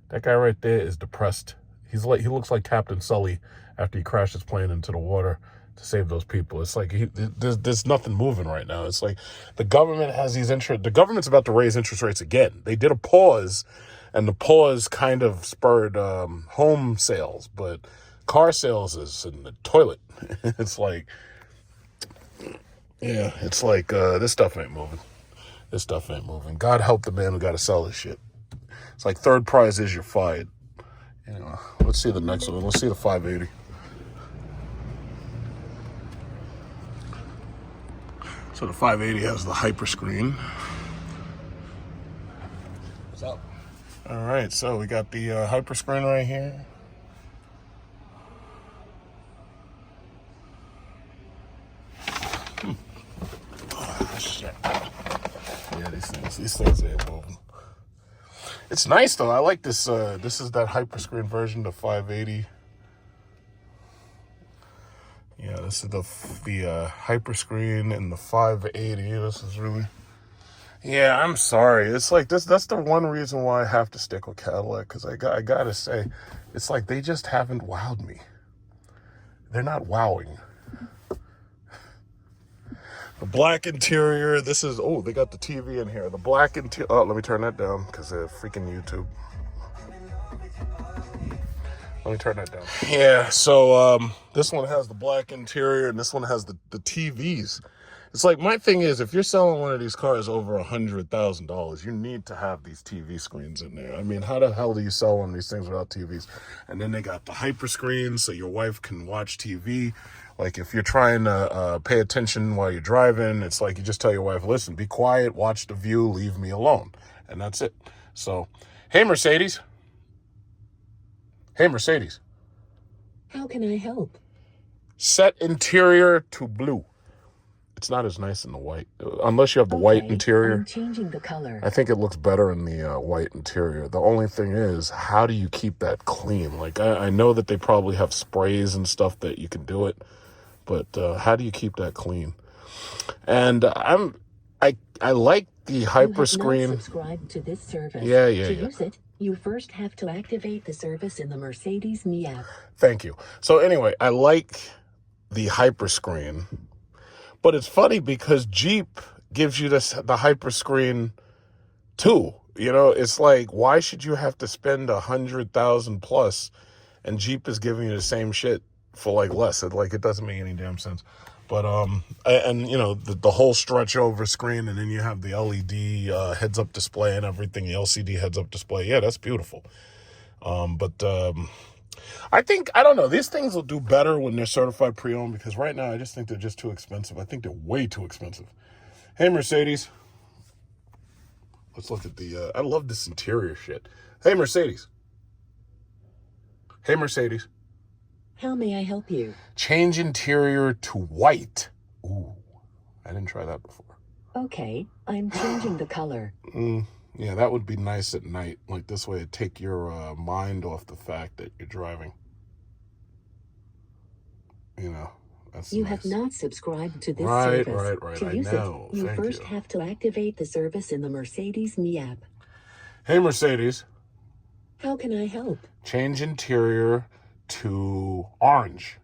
That guy right there is depressed. He looks like Captain Sully after he crashed his plane into the water to save those people. It's like there's nothing moving right now. It's like the government has these the government's about to raise interest rates again. They did a pause, and the pause kind of spurred home sales, but car sales is in the toilet. It's like, yeah, it's like this stuff ain't moving. This stuff ain't moving. God help the man who got to sell this shit. It's like third prize is you're fired. You know, let's see the next one. Let's see the 580. So the 580 has the hyperscreen. What's up? All right, so we got the hyperscreen right here. Oh, shit. Yeah, these things ain't moving. It's nice though. I like this. This is that hyperscreen version, the 580. Yeah, this is the hyperscreen in the 580. This is really. Yeah, I'm sorry. It's like this. That's the one reason why I have to stick with Cadillac, because I gotta say, it's like they just haven't wowed me. They're not wowing. The black interior, this is, oh, they got the TV in here. The black interior, oh, let me turn that down because of freaking YouTube. Let me turn that down. Yeah, so this one has the black interior and this one has the TVs. It's like, my thing is, if you're selling one of these cars over $100,000, you need to have these TV screens in there. I mean, how the hell do you sell one of these things without TVs? And then they got the hyper screens so your wife can watch TV. Like, if you're trying to pay attention while you're driving, it's like you just tell your wife, listen, be quiet, watch the view, leave me alone. And that's it. So, hey, Mercedes. Hey, Mercedes. How can I help? Set interior to blue. It's not as nice in the white. Unless you have the white interior. I'm changing the color. I think it looks better in the white interior. The only thing is, how do you keep that clean? Like, I know that they probably have sprays and stuff that you can do it. But how do you keep that clean? And I like the hyper screen. You have not subscribed to this service. Yeah. To use it, you first have to activate the service in the Mercedes-Me app. Thank you. So anyway, I like the hyper screen, but it's funny because Jeep gives you the hyper screen too. You know, it's like, why should you have to spend $100,000 plus, and Jeep is giving you the same shit for like less? It doesn't make any damn sense. But and you know, the whole stretch over screen, and then you have the LED heads up display and everything, the LCD heads up display. Yeah, that's beautiful. But I think, I don't know, these things will do better when they're certified pre-owned, because right now I just think they're just too expensive. I think they're way too expensive. Hey, Mercedes. Let's look at I love this interior shit. Hey, Mercedes. Hey, Mercedes. How may I help you? Change interior to white. Ooh, I didn't try that before. Okay, I'm changing the color. Yeah, that would be nice at night. Like, this way it'd take your mind off the fact that you're driving. You know, that's You nice. have not subscribed to this Right. service. To I use know. it, you Thank first you. have to activate the service in the Mercedes-Me app. Hey, Mercedes. How can I help? Change interior to orange.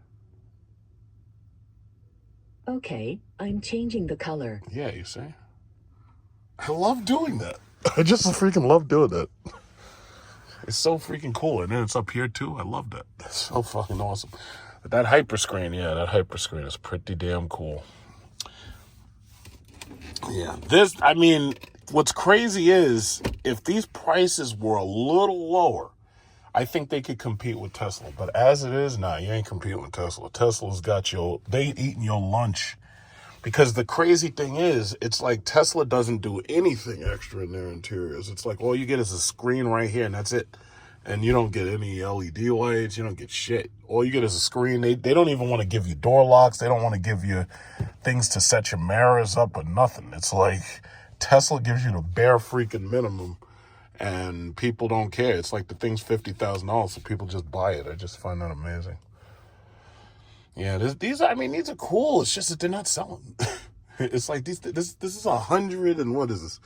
Okay, I'm changing the color. Yeah, you see? I love doing that. I just freaking love doing that. It's so freaking cool. And then it's up here too. I love that. That's so fucking awesome. But that hyperscreen, yeah, that hyperscreen is pretty damn cool. Yeah, I mean, what's crazy is if these prices were a little lower, I think they could compete with Tesla. But as it is, nah, you ain't competing with Tesla. Tesla's got they eating your lunch. Because the crazy thing is, it's like Tesla doesn't do anything extra in their interiors. It's like all you get is a screen right here and that's it. And you don't get any LED lights. You don't get shit. All you get is a screen. They don't even want to give you door locks. They don't want to give you things to set your mirrors up or nothing. It's like Tesla gives you the bare freaking minimum and people don't care. It's like the thing's $50,000, so people just buy it. I just find that amazing. Yeah, these are cool. It's just that they're not selling. It's like this is 100 and what is this?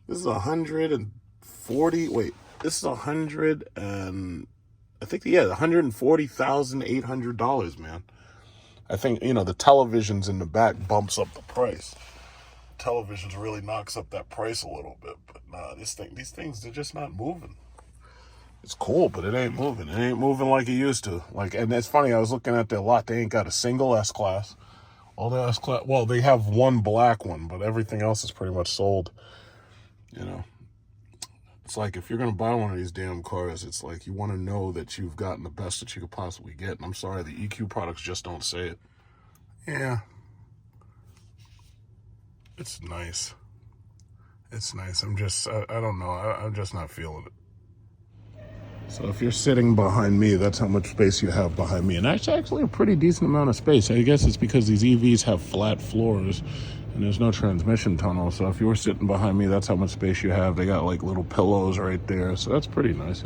This is 140. Wait, this is 100 and I think $140,800, man. I think the televisions in the back bumps up the price. Televisions really knocks up that price a little bit, but nah, these things they're just not moving. It's cool, but it ain't moving. It ain't moving like it used to. And it's funny, I was looking at their lot. They ain't got a single S-Class. All the S-Class, well, they have one black one, but everything else is pretty much sold. It's like if you're going to buy one of these damn cars, it's like you want to know that you've gotten the best that you could possibly get. And I'm sorry, the EQ products just don't say it. Yeah. It's nice. It's nice. I don't know. I'm just not feeling it. So if you're sitting behind me, that's how much space you have behind me. And that's actually a pretty decent amount of space. I guess it's because these EVs have flat floors and there's no transmission tunnel. So if you were sitting behind me, that's how much space you have. They got like little pillows right there. So that's pretty nice.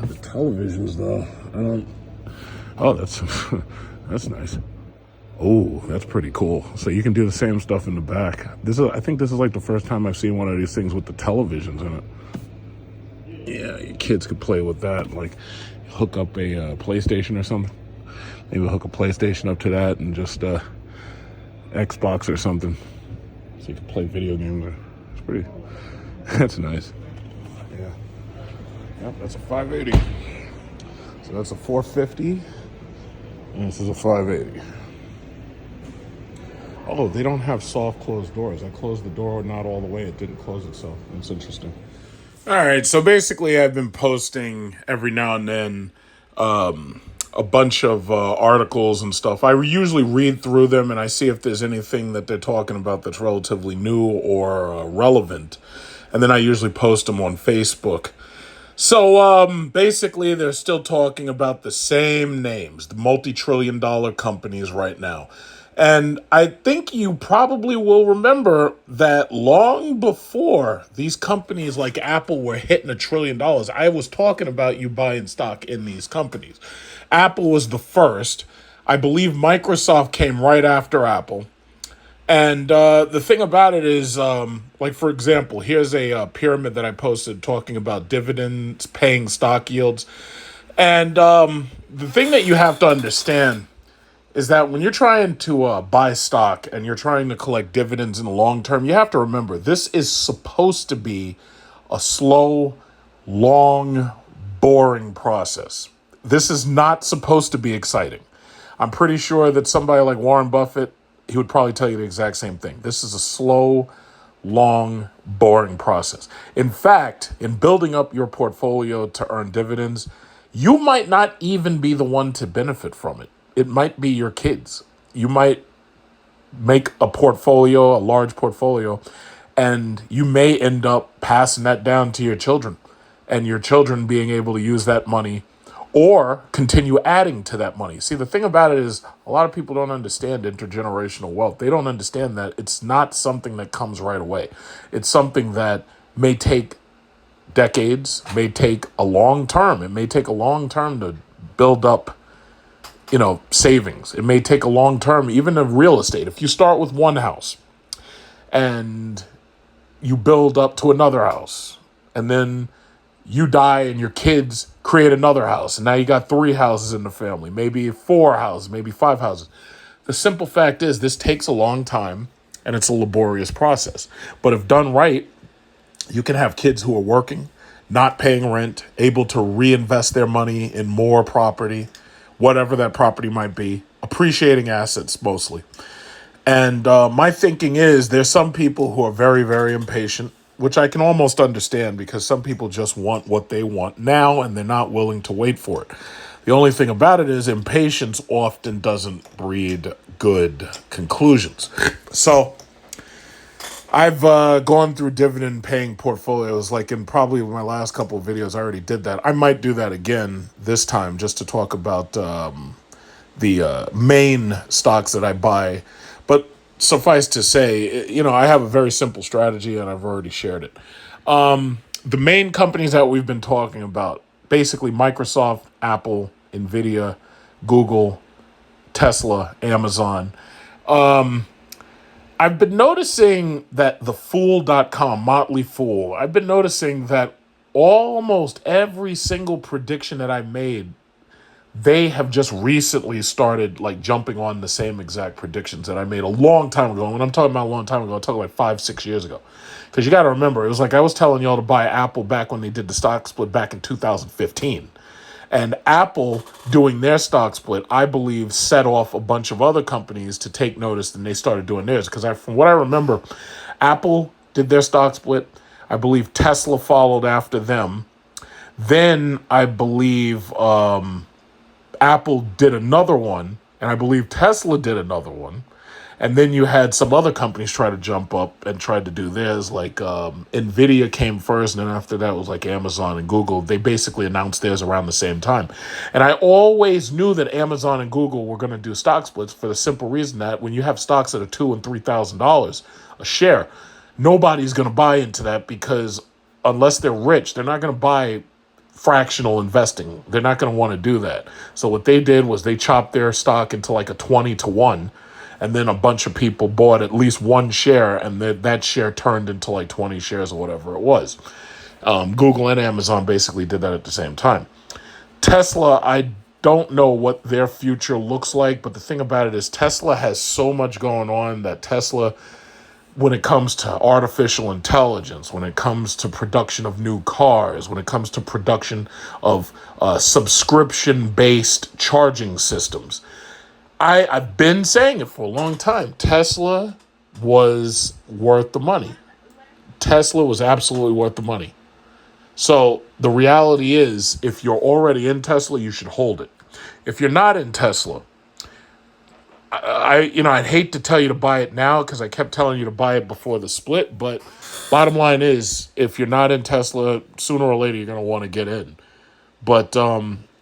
The televisions though, oh, that's nice. Oh, that's pretty cool. So you can do the same stuff in the back. I think this is like the first time I've seen one of these things with the televisions in it. Yeah, your kids could play with that, like hook up a PlayStation or something. Maybe hook a PlayStation up to that and just Xbox or something. So you can play video games. That's nice. Yeah. Yep, that's a 580. So that's a 450. And this is a 580. Although they don't have soft closed doors. I closed the door not all the way. It didn't close itself. That's interesting. All right, so basically I've been posting every now and then a bunch of articles and stuff. I usually read through them and I see if there's anything that they're talking about that's relatively new or relevant. And then I usually post them on Facebook. So basically they're still talking about the same names, the multi-trillion-dollar companies right now. And I think you probably will remember that long before these companies like Apple were hitting $1 trillion, I was talking about you buying stock in these companies. Apple was the first. I believe Microsoft came right after Apple. And the thing about it is, like, for example, here's a pyramid that I posted talking about dividends, paying stock yields. And the thing that you have to understand is that when you're trying to buy stock and you're trying to collect dividends in the long term, you have to remember this is supposed to be a slow, long, boring process. This is not supposed to be exciting. I'm pretty sure that somebody like Warren Buffett, he would probably tell you the exact same thing. This is a slow, long, boring process. In fact, in building up your portfolio to earn dividends, you might not even be the one to benefit from it. It might be your kids. You might make a portfolio, a large portfolio, and you may end up passing that down to your children and your children being able to use that money or continue adding to that money. See, the thing about it is a lot of people don't understand intergenerational wealth. They don't understand that it's not something that comes right away. It's something that may take decades, may take a long term. It may take a long term to build up savings. It may take a long term, even in real estate. If you start with one house and you build up to another house and then you die and your kids create another house and now you got 3 houses in the family, maybe 4 houses, maybe 5 houses. The simple fact is this takes a long time and it's a laborious process. But if done right, you can have kids who are working, not paying rent, able to reinvest their money in more property, whatever that property might be, appreciating assets mostly. And my thinking is there's some people who are very, very impatient which I can almost understand because some people just want what they want now and they're not willing to wait for it. The only thing about it is impatience often doesn't breed good conclusions. So I've gone through dividend paying portfolios, like in probably my last couple of videos. I already did that. I might do that again this time just to talk about the main stocks that I buy. But suffice to say, I have a very simple strategy and I've already shared it. The main companies that we've been talking about, basically Microsoft, Apple, Nvidia, Google, Tesla, Amazon. I've been noticing that the Fool.com, Motley Fool, I've been noticing that almost every single prediction that I made, they have just recently started like jumping on the same exact predictions that I made a long time ago. And when I'm talking about a long time ago, I'm talking like 5-6 years ago. Because you got to remember, it was like I was telling y'all to buy Apple back when they did the stock split back in 2015. And Apple doing their stock split, I believe, set off a bunch of other companies to take notice, and they started doing theirs. Because from what I remember, Apple did their stock split. I believe Tesla followed after them. Then I believe Apple did another one, and I believe Tesla did another one. And then you had some other companies try to jump up and tried to do theirs, like Nvidia came first, and then after that was like Amazon and Google. They basically announced theirs around the same time. And I always knew that Amazon and Google were going to do stock splits for the simple reason that when you have stocks that are $2,000 and $3,000 a share, nobody's going to buy into that because unless they're rich, they're not going to buy fractional investing. They're not going to want to do that. So what they did was they chopped their stock into like a 20-to-1. And then a bunch of people bought at least one share, and that share turned into like 20 shares or whatever it was. Google and Amazon basically did that at the same time. Tesla, I don't know what their future looks like, but the thing about it is Tesla has so much going on that Tesla, when it comes to artificial intelligence, when it comes to production of new cars, when it comes to production of subscription-based charging systems, I've been saying it for a long time. Tesla was worth the money. Tesla was absolutely worth the money. So the reality is, if you're already in Tesla, you should hold it. If you're not in Tesla, I'd hate to tell you to buy it now because I kept telling you to buy it before the split. But bottom line is, if you're not in Tesla, sooner or later you're going to want to get in. But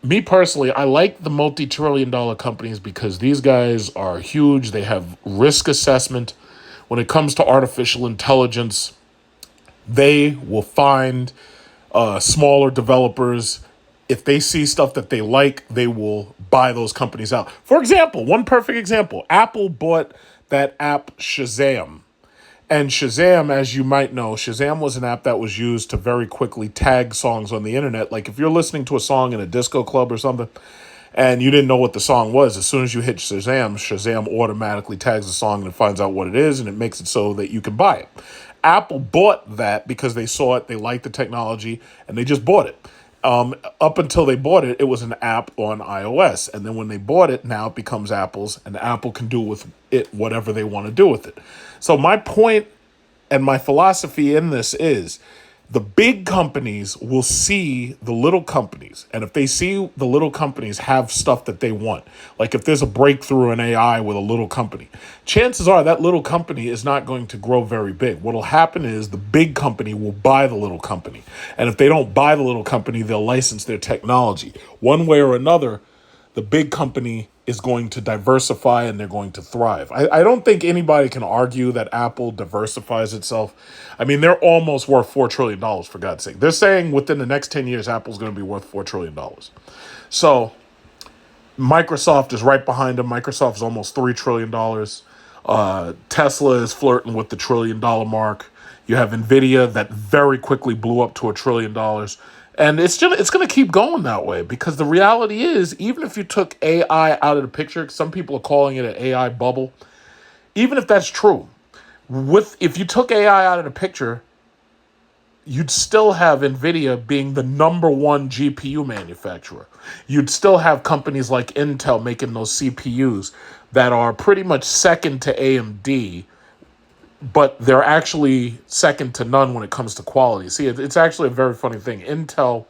me personally, I like the multi-trillion-dollar companies because these guys are huge. They have risk assessment. When it comes to artificial intelligence, they will find smaller developers. If they see stuff that they like, they will buy those companies out. For example, one perfect example, Apple bought that app Shazam. And Shazam, as you might know, Shazam was an app that was used to very quickly tag songs on the internet. Like if you're listening to a song in a disco club or something and you didn't know what the song was, as soon as you hit Shazam, Shazam automatically tags the song and it finds out what it is and it makes it so that you can buy it. Apple bought that because they saw it, they liked the technology, and they just bought it. Up until they bought it, it was an app on iOS. And then when they bought it, now it becomes Apple's, and Apple can do with it whatever they want to do with it. So my point and my philosophy in this is the big companies will see the little companies. And if they see the little companies have stuff that they want, like if there's a breakthrough in AI with a little company, chances are that little company is not going to grow very big. What will happen is the big company will buy the little company. And if they don't buy the little company, they'll license their technology. One way or another, the big company is going to diversify and they're going to thrive. I don't think anybody can argue that Apple diversifies itself. I mean, they're almost worth $4 trillion, for God's sake. They're saying within the next 10 years, Apple's going to be worth $4 trillion. So Microsoft is right behind them. Microsoft is almost $3 trillion. Tesla is flirting with the $1 trillion mark. You have Nvidia that very quickly blew up to $1 trillion. And it's going to keep going that way because the reality is, even if you took AI out of the picture, some people are calling it an AI bubble. Even if that's true, if you took AI out of the picture, you'd still have Nvidia being the number one GPU manufacturer. You'd still have companies like Intel making those CPUs that are pretty much second to AMD but they're actually second to none when it comes to quality. See, it's actually a very funny thing. Intel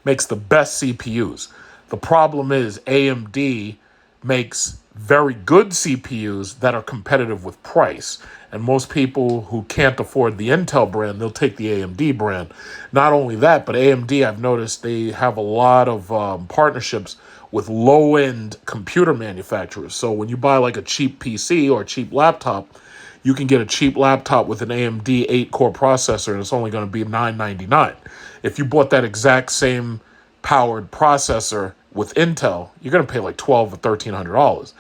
makes the best CPUs. The problem is AMD makes very good CPUs that are competitive with price. And most people who can't afford the Intel brand, they'll take the AMD brand. Not only that, but AMD, I've noticed they have a lot of partnerships with low-end computer manufacturers. So when you buy like a cheap PC or a cheap laptop, you can get a cheap laptop with an AMD 8-core processor, and it's only going to be $999. If you bought that exact same powered processor with Intel, you're going to pay like $1,200 or $1,300.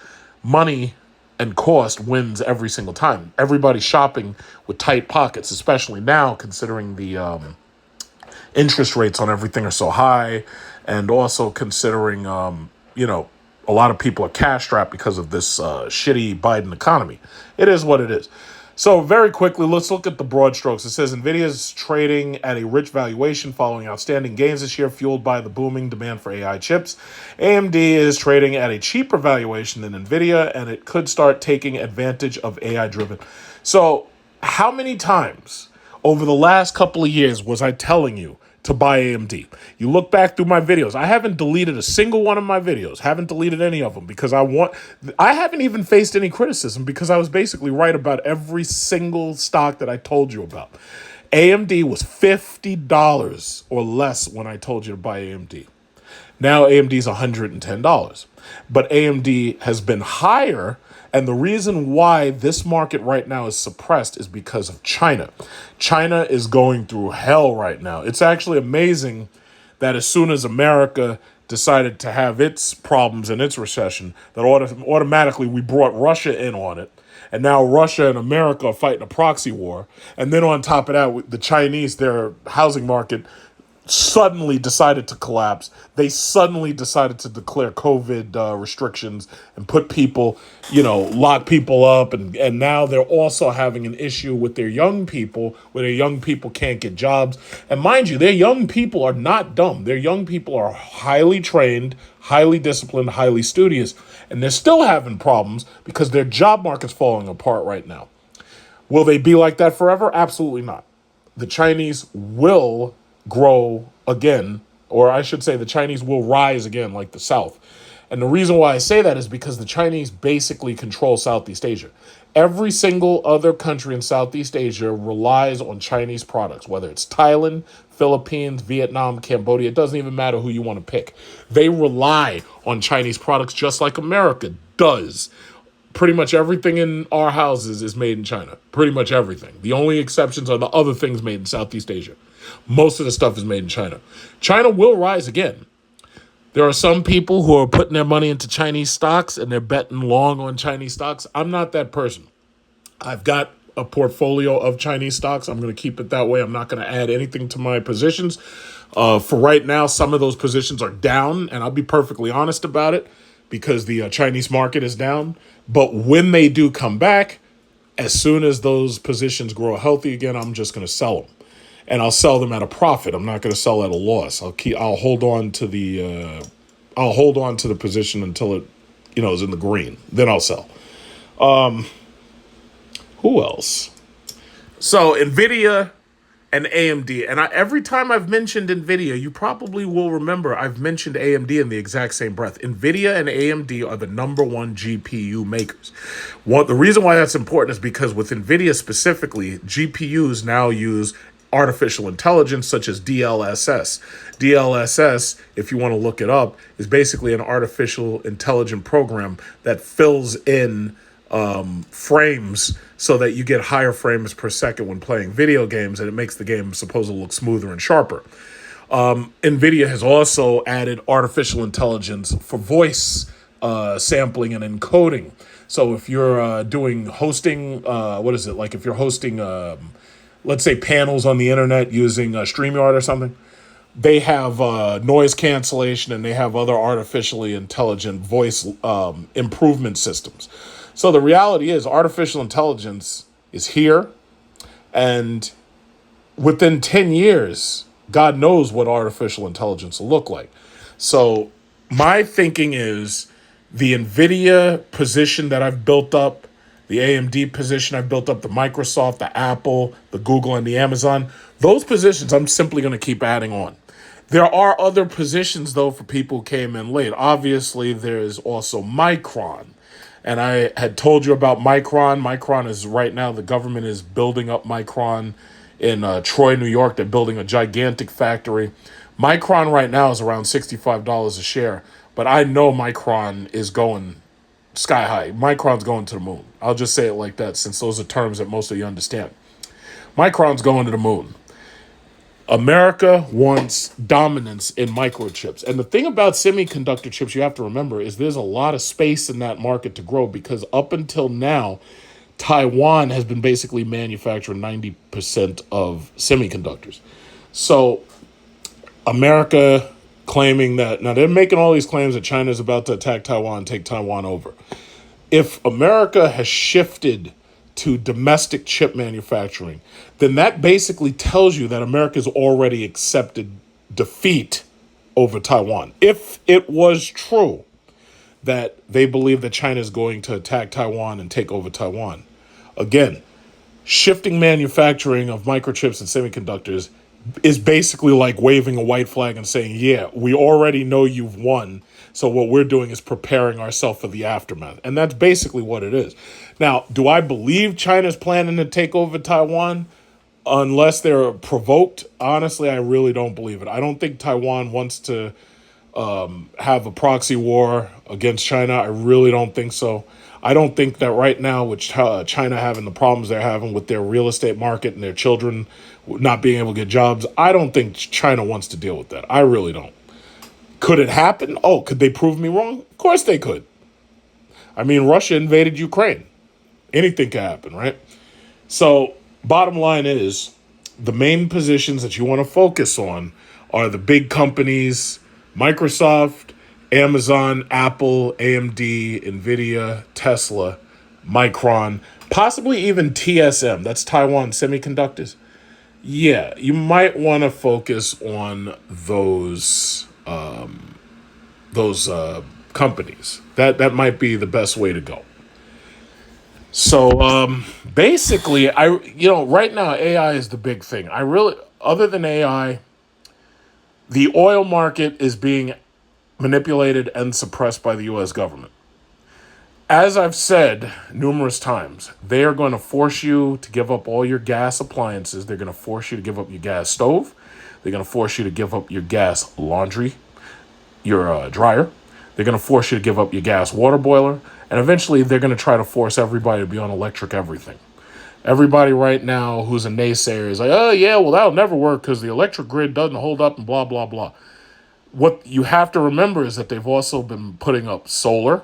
Money and cost wins every single time. Everybody's shopping with tight pockets, especially now considering the interest rates on everything are so high, and also considering, a lot of people are cash strapped because of this shitty Biden economy. It is what it is. So very quickly, let's look at the broad strokes. It says NVIDIA is trading at a rich valuation following outstanding gains this year, fueled by the booming demand for AI chips. AMD is trading at a cheaper valuation than NVIDIA, and it could start taking advantage of AI-driven. So how many times over the last couple of years was I telling you to buy AMD? You look back through my videos. I haven't deleted a single one of my videos. Haven't deleted any of them because I haven't even faced any criticism because I was basically right about every single stock that I told you about. AMD was $50 or less when I told you to buy AMD. Now AMD is $110. But AMD has been higher, and the reason why this market right now is suppressed is because of China. China is going through hell right now. It's actually amazing that as soon as America decided to have its problems and its recession, that automatically we brought Russia in on it. And now Russia and America are fighting a proxy war. And then on top of that, the Chinese, their housing market suddenly decided to collapse. They suddenly decided to declare COVID restrictions and put people, lock people up. And now they're also having an issue with their young people, where their young people can't get jobs. And mind you, their young people are not dumb. Their young people are highly trained, highly disciplined, highly studious. And they're still having problems because their job market's falling apart right now. Will they be like that forever? Absolutely not. The Chinese will grow again, or I should say the Chinese will rise again like the South. And the reason why I say that is because the Chinese basically control Southeast Asia. Every single other country in Southeast Asia relies on Chinese products, whether it's Thailand, Philippines, Vietnam, Cambodia. It doesn't even matter who you want to pick. They rely on Chinese products just like America does. Pretty much everything in our houses is made in China. Pretty much everything. The only exceptions are the other things made in Southeast Asia. Most of the stuff is made in China. China will rise again. There are some people who are putting their money into Chinese stocks and they're betting long on Chinese stocks. I'm not that person. I've got a portfolio of Chinese stocks. I'm going to keep it that way. I'm not going to add anything to my positions. For right now, some of those positions are down, and I'll be perfectly honest about it because the Chinese market is down. But when they do come back, as soon as those positions grow healthy again, I'm just going to sell them. And I'll sell them at a profit. I'm not going to sell at a loss. I'll hold on to the position until it, is in the green. Then I'll sell. Who else? So NVIDIA and AMD. And every time I've mentioned NVIDIA, you probably will remember I've mentioned AMD in the exact same breath. NVIDIA and AMD are the number one GPU makers. The reason why that's important is because with NVIDIA specifically, GPUs now use artificial intelligence such as DLSS. DLSS, if you want to look it up, is basically an artificial intelligent program that fills in frames so that you get higher frames per second when playing video games, and it makes the game supposedly look smoother and sharper. NVIDIA has also added artificial intelligence for voice sampling and encoding. So if you're doing hosting, if you're hosting let's say panels on the internet using StreamYard or something, they have noise cancellation and they have other artificially intelligent voice improvement systems. So the reality is artificial intelligence is here, and within 10 years, God knows what artificial intelligence will look like. So my thinking is the NVIDIA position that I've built up the AMD position I've built up, the Microsoft, the Apple, the Google, and the Amazon. Those positions I'm simply going to keep adding on. There are other positions, though, for people who came in late. Obviously, there's also Micron. And I had told you about Micron. Micron is right now, the government is building up Micron in Troy, New York. They're building a gigantic factory. Micron right now is around $65 a share. But I know Micron is going sky high. Micron's going to the moon. I'll just say it like that, since those are terms that most of you understand. Micron's going to the moon. America wants dominance in microchips. And the thing about semiconductor chips you have to remember is there's a lot of space in that market to grow, because up until now, Taiwan has been basically manufacturing 90% of semiconductors. So America claiming that, now they're making all these claims that China is about to attack Taiwan and take Taiwan over. If America has shifted to domestic chip manufacturing, then that basically tells you that America's already accepted defeat over Taiwan. If it was true that they believe that China is going to attack Taiwan and take over Taiwan, again, shifting manufacturing of microchips and semiconductors is basically like waving a white flag and saying, yeah, we already know you've won. So what we're doing is preparing ourselves for the aftermath. And that's basically what it is. Now, do I believe China's planning to take over Taiwan unless they're provoked? Honestly, I really don't believe it. I don't think Taiwan wants to have a proxy war against China. I really don't think so. I don't think that right now, with China having the problems they're having with their real estate market and their children not being able to get jobs, I don't think China wants to deal with that. I really don't. Could it happen? Oh, could they prove me wrong? Of course they could. I mean, Russia invaded Ukraine. Anything can happen, right? So, bottom line is, the main positions that you want to focus on are the big companies: Microsoft, Amazon, Apple, AMD, Nvidia, Tesla, Micron, possibly even TSM. That's Taiwan Semiconductors. Yeah, you might want to focus on those companies. That might be the best way to go. So basically, right now AI is the big thing. Other than AI, the oil market is being manipulated and suppressed by the U.S. government. As I've said numerous times, they are going to force you to give up all your gas appliances. They're going to force you to give up your gas stove. They're going to force you to give up your gas laundry, your dryer. They're going to force you to give up your gas water boiler. And eventually, they're going to try to force everybody to be on electric everything. Everybody right now who's a naysayer is like, oh, yeah, well, that'll never work because the electric grid doesn't hold up and blah, blah, blah. What you have to remember is that they've also been putting up solar.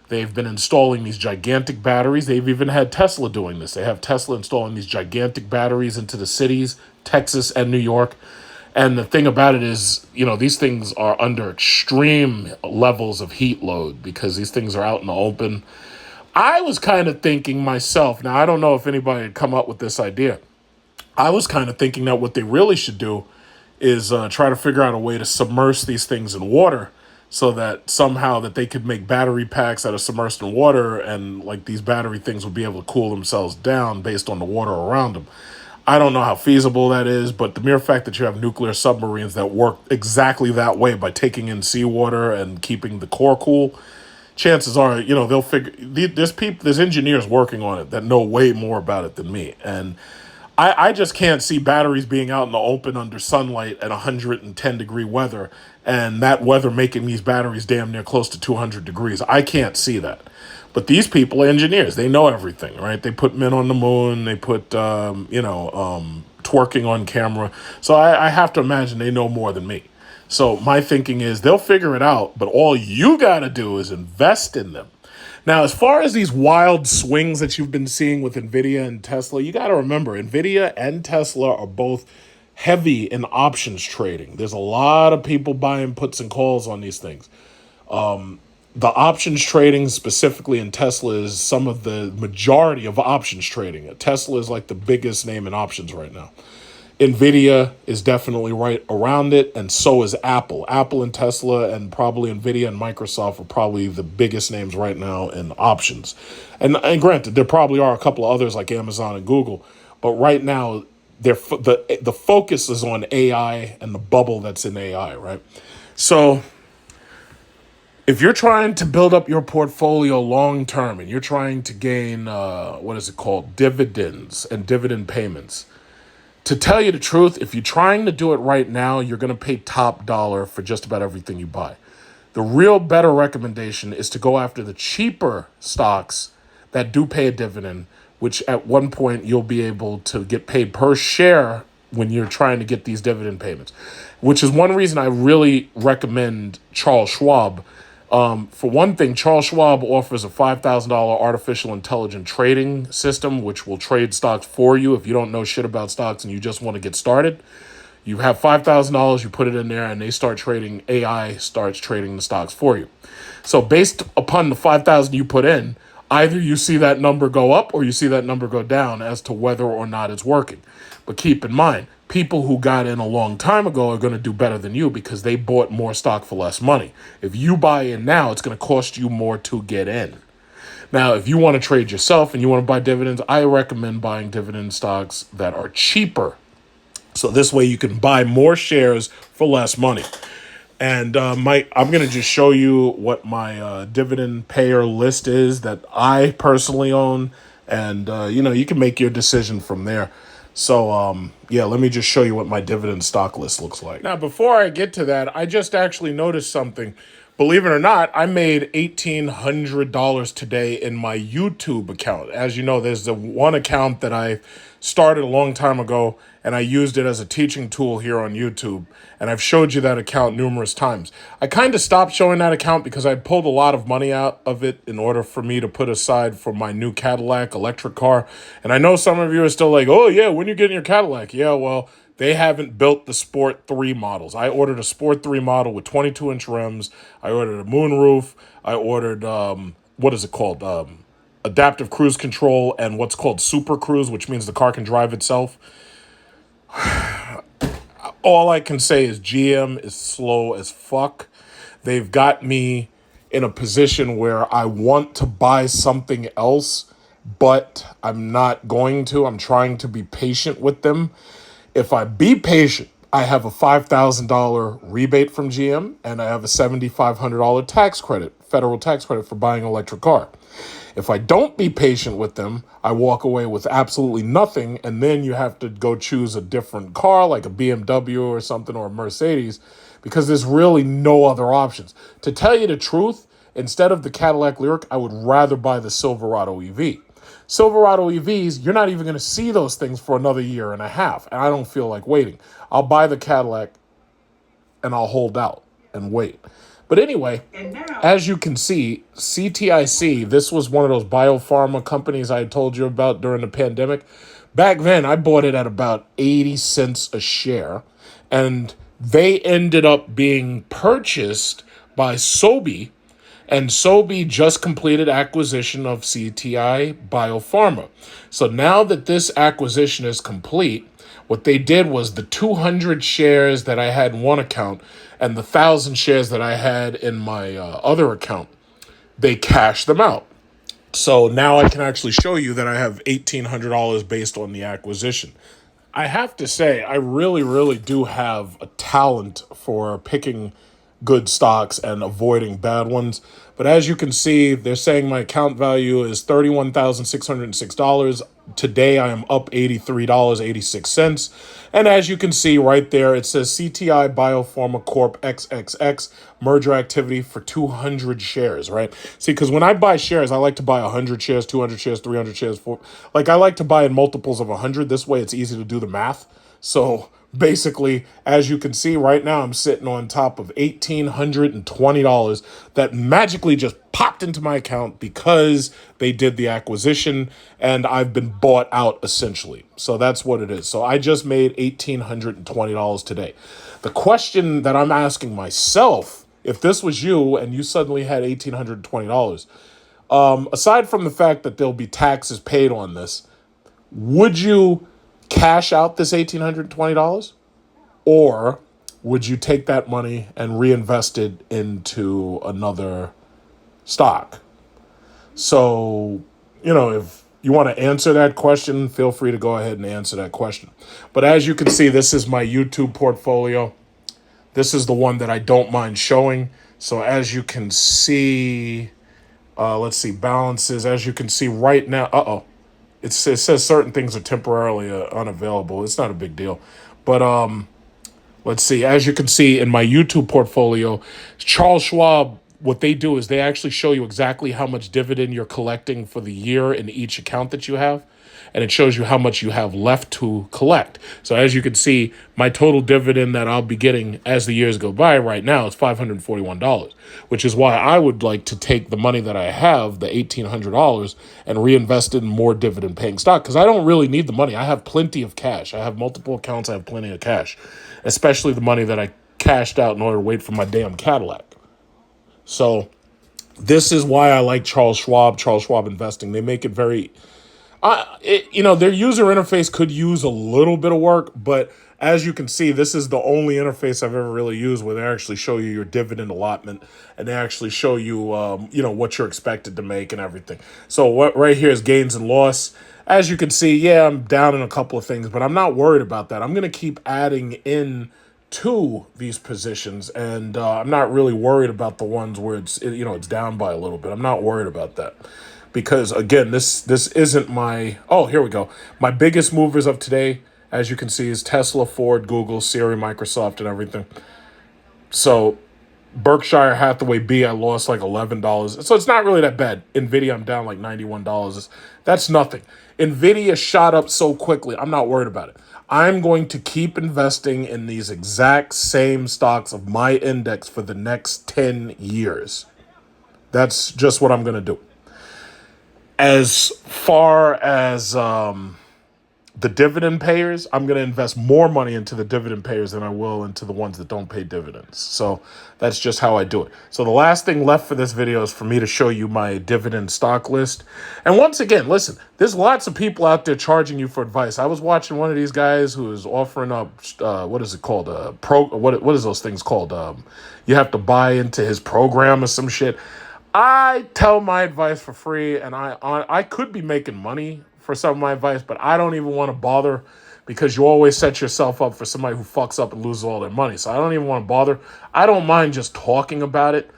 They've been installing these gigantic batteries. They've even had Tesla doing this. They have Tesla installing these gigantic batteries into the cities, Texas and New York. And the thing about it is, these things are under extreme levels of heat load because these things are out in the open. I was kind of thinking myself, now I don't know if anybody had come up with this idea. I was kind of thinking that what they really should do is try to figure out a way to submerge these things in water, so that somehow that they could make battery packs that are submersed in water, and like these battery things would be able to cool themselves down based on the water around them. I don't know how feasible that is, but the mere fact that you have nuclear submarines that work exactly that way by taking in seawater and keeping the core cool, chances are, they'll figure. There's engineers working on it that know way more about it than me, and I just can't see batteries being out in the open under sunlight at 110-degree weather, and that weather making these batteries damn near close to 200 degrees. I can't see that. But these people are engineers. They know everything, right? They put men on the moon. They put, twerking on camera. So I have to imagine they know more than me. So my thinking is they'll figure it out, but all you got to do is invest in them. Now, as far as these wild swings that you've been seeing with NVIDIA and Tesla, you got to remember, NVIDIA and Tesla are both heavy in options trading. There's a lot of people buying puts and calls on these things. The options trading specifically in Tesla is some of the majority of options trading. Tesla is like the biggest name in options right now. Nvidia is definitely right around it, and so is Apple. Apple and Tesla and probably Nvidia and Microsoft are probably the biggest names right now in options. And granted, there probably are a couple of others like Amazon and Google, but right now the focus is on AI and the bubble that's in AI, right? So if you're trying to build up your portfolio long term and you're trying to gain what is it called, dividends and dividend payments, to tell you the truth, if you're trying to do it right now, you're going to pay top dollar for just about everything you buy. The real better recommendation is to go after the cheaper stocks that do pay a dividend, which at one point you'll be able to get paid per share when you're trying to get these dividend payments, which is one reason I really recommend Charles Schwab. For one thing, Charles Schwab offers a $5,000 artificial intelligence trading system, which will trade stocks for you if you don't know shit about stocks and you just want to get started. You have $5,000, you put it in there, and they start trading. AI starts trading the stocks for you. So based upon the 5,000 you put in, either you see that number go up or you see that number go down as to whether or not it's working. But keep in mind, people who got in a long time ago are going to do better than you because they bought more stock for less money. If you buy in now, it's going to cost you more to get in. Now, if you want to trade yourself and you want to buy dividends, I recommend buying dividend stocks that are cheaper. So this way you can buy more shares for less money. And I'm going to just show you what my dividend payer list is that I personally own. And, you can make your decision from there. So, let me just show you what my dividend stock list looks like. Now, before I get to that, I just actually noticed something. Believe it or not, I made $1,800 today in my YouTube account. As you know, there's the one account that I started a long time ago, and I used it as a teaching tool here on YouTube. And I've showed you that account numerous times. I kind of stopped showing that account because I pulled a lot of money out of it in order for me to put aside for my new Cadillac electric car. And I know some of you are still like, oh yeah, when are you getting your Cadillac? Yeah, well, they haven't built the Sport 3 models. I ordered a Sport 3 model with 22-inch rims. I ordered a moonroof. I ordered, what is it called? Adaptive cruise control and what's called Super Cruise, which means the car can drive itself. All I can say is GM is slow as fuck. They've got me in a position where I want to buy something else, but I'm not going to. I'm trying to be patient with them. If I be patient, I have a $5,000 rebate from GM and I have a $7,500 tax credit, federal tax credit for buying an electric car. If I don't be patient with them, I walk away with absolutely nothing, and then you have to go choose a different car like a BMW or something or a Mercedes because there's really no other options. To tell you the truth, instead of the Cadillac Lyriq, I would rather buy the Silverado EV. Silverado EVs, you're not even going to see those things for another year and a half, and I don't feel like waiting. I'll buy the Cadillac and I'll hold out and wait. But anyway, as you can see, CTIC, this was one of those biopharma companies I told you about during the pandemic. Back then, I bought it at about 80 cents a share, and they ended up being purchased by Sobi, and Sobi just completed acquisition of CTI Biopharma. So now that this acquisition is complete, what they did was the 200 shares that I had in one account and the 1,000 shares that I had in my other account, they cashed them out. So now I can actually show you that I have $1,800 based on the acquisition. I have to say, I really, really do have a talent for picking good stocks and avoiding bad ones. But as you can see, they're saying my account value is $31,606. Today, I am up $83.86. And as you can see right there, it says CTI Biopharma Corp XXX merger activity for 200 shares, right? See, because when I buy shares, I like to buy 100 shares, 200 shares, 300 shares. I like to buy in multiples of 100. This way, it's easy to do the math. So basically, as you can see right now, I'm sitting on top of $1,820 that magically just popped into my account because they did the acquisition and I've been bought out essentially. So that's what it is. So I just made $1,820 today. The question that I'm asking myself, if this was you and you suddenly had $1,820, aside from the fact that there'll be taxes paid on this, would you cash out this $1,820? Or would you take that money and reinvest it into another stock? So, if you want to answer that question, feel free to go ahead and answer that question. But as you can see, this is my YouTube portfolio. This is the one that I don't mind showing. So as you can see, let's see, balances. As you can see right now, it says certain things are temporarily unavailable. It's not a big deal. But let's see. As you can see in my YouTube portfolio, Charles Schwab, what they do is they actually show you exactly how much dividend you're collecting for the year in each account that you have. And it shows you how much you have left to collect. So as you can see, my total dividend that I'll be getting as the years go by right now is $541, which is why I would like to take the money that I have, the $1,800, and reinvest it in more dividend paying stock, because I don't really need the money. I have plenty of cash. I have multiple accounts. I have plenty of cash, especially the money that I cashed out in order to wait for my damn Cadillac. So this is why I like Charles Schwab Investing. They make it very... their user interface could use a little bit of work, but as you can see, this is the only interface I've ever really used where they actually show you your dividend allotment, and they actually show you, what you're expected to make and everything. So what right here is gains and loss. As you can see, yeah, I'm down in a couple of things, but I'm not worried about that. I'm going to keep adding in to these positions, and I'm not really worried about the ones where it's down by a little bit. I'm not worried about that. Because, again, this isn't my... Oh, here we go. My biggest movers of today, as you can see, is Tesla, Ford, Google, Siri, Microsoft, and everything. So, Berkshire Hathaway B, I lost like $11. So, it's not really that bad. NVIDIA, I'm down like $91. That's nothing. NVIDIA shot up so quickly. I'm not worried about it. I'm going to keep investing in these exact same stocks of my index for the next 10 years. That's just what I'm going to do. As far as the dividend payers, I'm going to invest more money into the dividend payers than I will into the ones that don't pay dividends. So that's just how I do it. So the last thing left for this video is for me to show you my dividend stock list. And once again, listen, there's lots of people out there charging you for advice. I was watching one of these guys who is offering up, what is it called? What is those things called? You have to buy into his program or some shit. I tell my advice for free, and I could be making money for some of my advice, but I don't even want to bother, because you always set yourself up for somebody who fucks up and loses all their money. So I don't even want to bother. I don't mind just talking about it.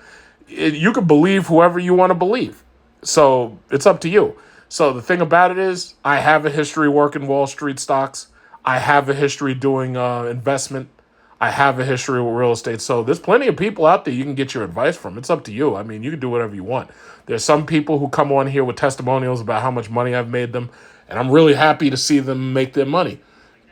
You can believe whoever you want to believe. So it's up to you. So the thing about it is, I have a history working Wall Street stocks. I have a history doing investment. I have a history with real estate. So there's plenty of people out there you can get your advice from. It's up to you. I mean, you can do whatever you want. There's some people who come on here with testimonials about how much money I've made them, and I'm really happy to see them make their money.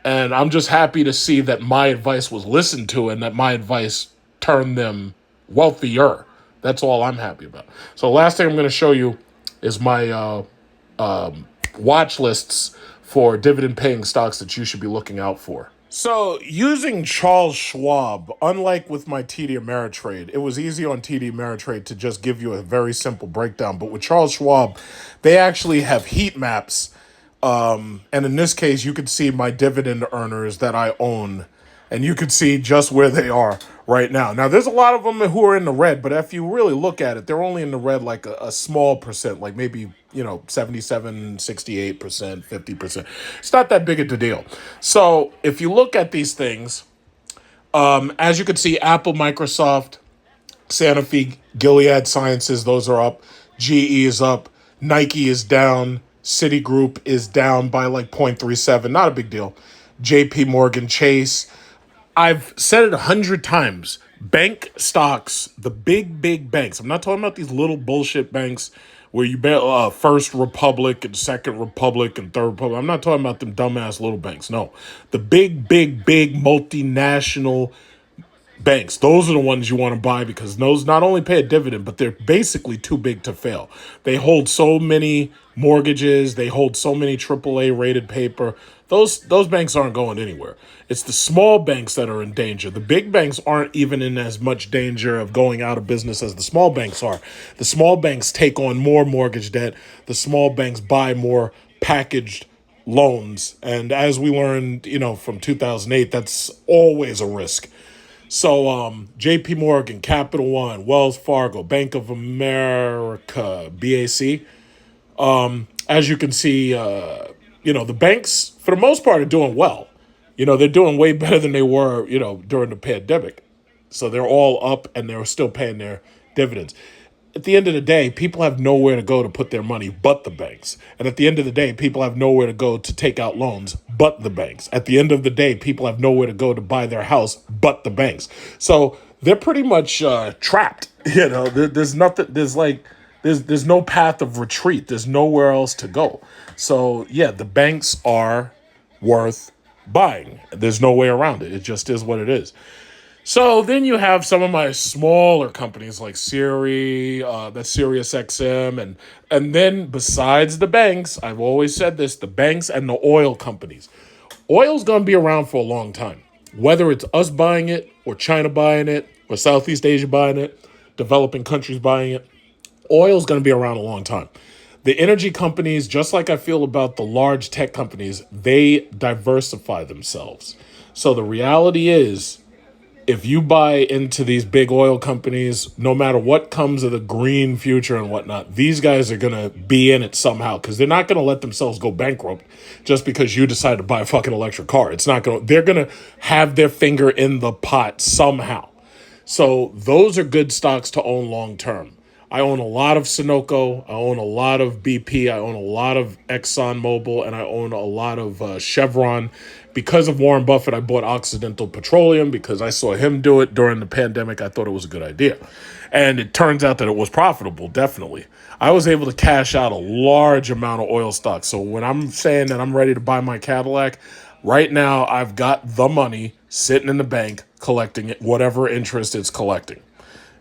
And I'm just happy to see that my advice was listened to and that my advice turned them wealthier. That's all I'm happy about. So last thing I'm going to show you is my watch lists for dividend-paying stocks that you should be looking out for. So using Charles Schwab, unlike with my TD Ameritrade, it was easy on TD Ameritrade to just give you a very simple breakdown. But with Charles Schwab, they actually have heat maps. And in this case, you could see my dividend earners that I own. And you could see just where they are right now. Now, there's a lot of them who are in the red, but if you really look at it, they're only in the red like a small percent, like maybe, 77, 68%, 50%. It's not that big of a deal. So if you look at these things, as you can see, Apple, Microsoft, Sanofi, Gilead Sciences, those are up. GE is up. Nike is down. Citigroup is down by like 0.37. Not a big deal. JP Morgan Chase. I've said it 100 times. Bank stocks, the big banks. I'm not talking about these little bullshit banks where you bet First Republic and Second Republic and Third Republic. I'm not talking about them dumbass little banks. No. The big multinational banks. Those are the ones you want to buy, because those not only pay a dividend, but they're basically too big to fail. They hold so many mortgages. They hold so many AAA rated paper. Those banks aren't going anywhere. It's the small banks that are in danger. The big banks aren't even in as much danger of going out of business as the small banks are. The small banks take on more mortgage debt. The small banks buy more packaged loans. And as we learned, from 2008, that's always a risk. So JP Morgan, Capital One, Wells Fargo, Bank of America, BAC, as you can see, the banks, for the most part, are doing well. They're doing way better than they were, during the pandemic. So they're all up and they're still paying their dividends. At the end of the day, people have nowhere to go to put their money but the banks. And at the end of the day, people have nowhere to go to take out loans but the banks. At the end of the day, people have nowhere to go to buy their house but the banks. So they're pretty much trapped. There's nothing, there's no path of retreat. There's nowhere else to go. So yeah, the banks are worth buying. There's no way around it. It just is what it is. So then you have some of my smaller companies like Siri, that's Sirius XM, and then besides the banks, I've always said this, the banks and the oil companies. Oil's going to be around for a long time. Whether it's us buying it or China buying it or Southeast Asia buying it, developing countries buying it, oil's going to be around a long time. The energy companies, just like I feel about the large tech companies, they diversify themselves. So the reality is, if you buy into these big oil companies, no matter what comes of the green future and whatnot, these guys are going to be in it somehow because they're not going to let themselves go bankrupt just because you decide to buy a fucking electric car. They're going to have their finger in the pot somehow. So those are good stocks to own long term. I own a lot of Sunoco, I own a lot of BP, I own a lot of ExxonMobil, and I own a lot of Chevron. Because of Warren Buffett, I bought Occidental Petroleum because I saw him do it during the pandemic. I thought it was a good idea. And it turns out that it was profitable, definitely. I was able to cash out a large amount of oil stocks. So when I'm saying that I'm ready to buy my Cadillac, right now I've got the money sitting in the bank collecting it, whatever interest it's collecting.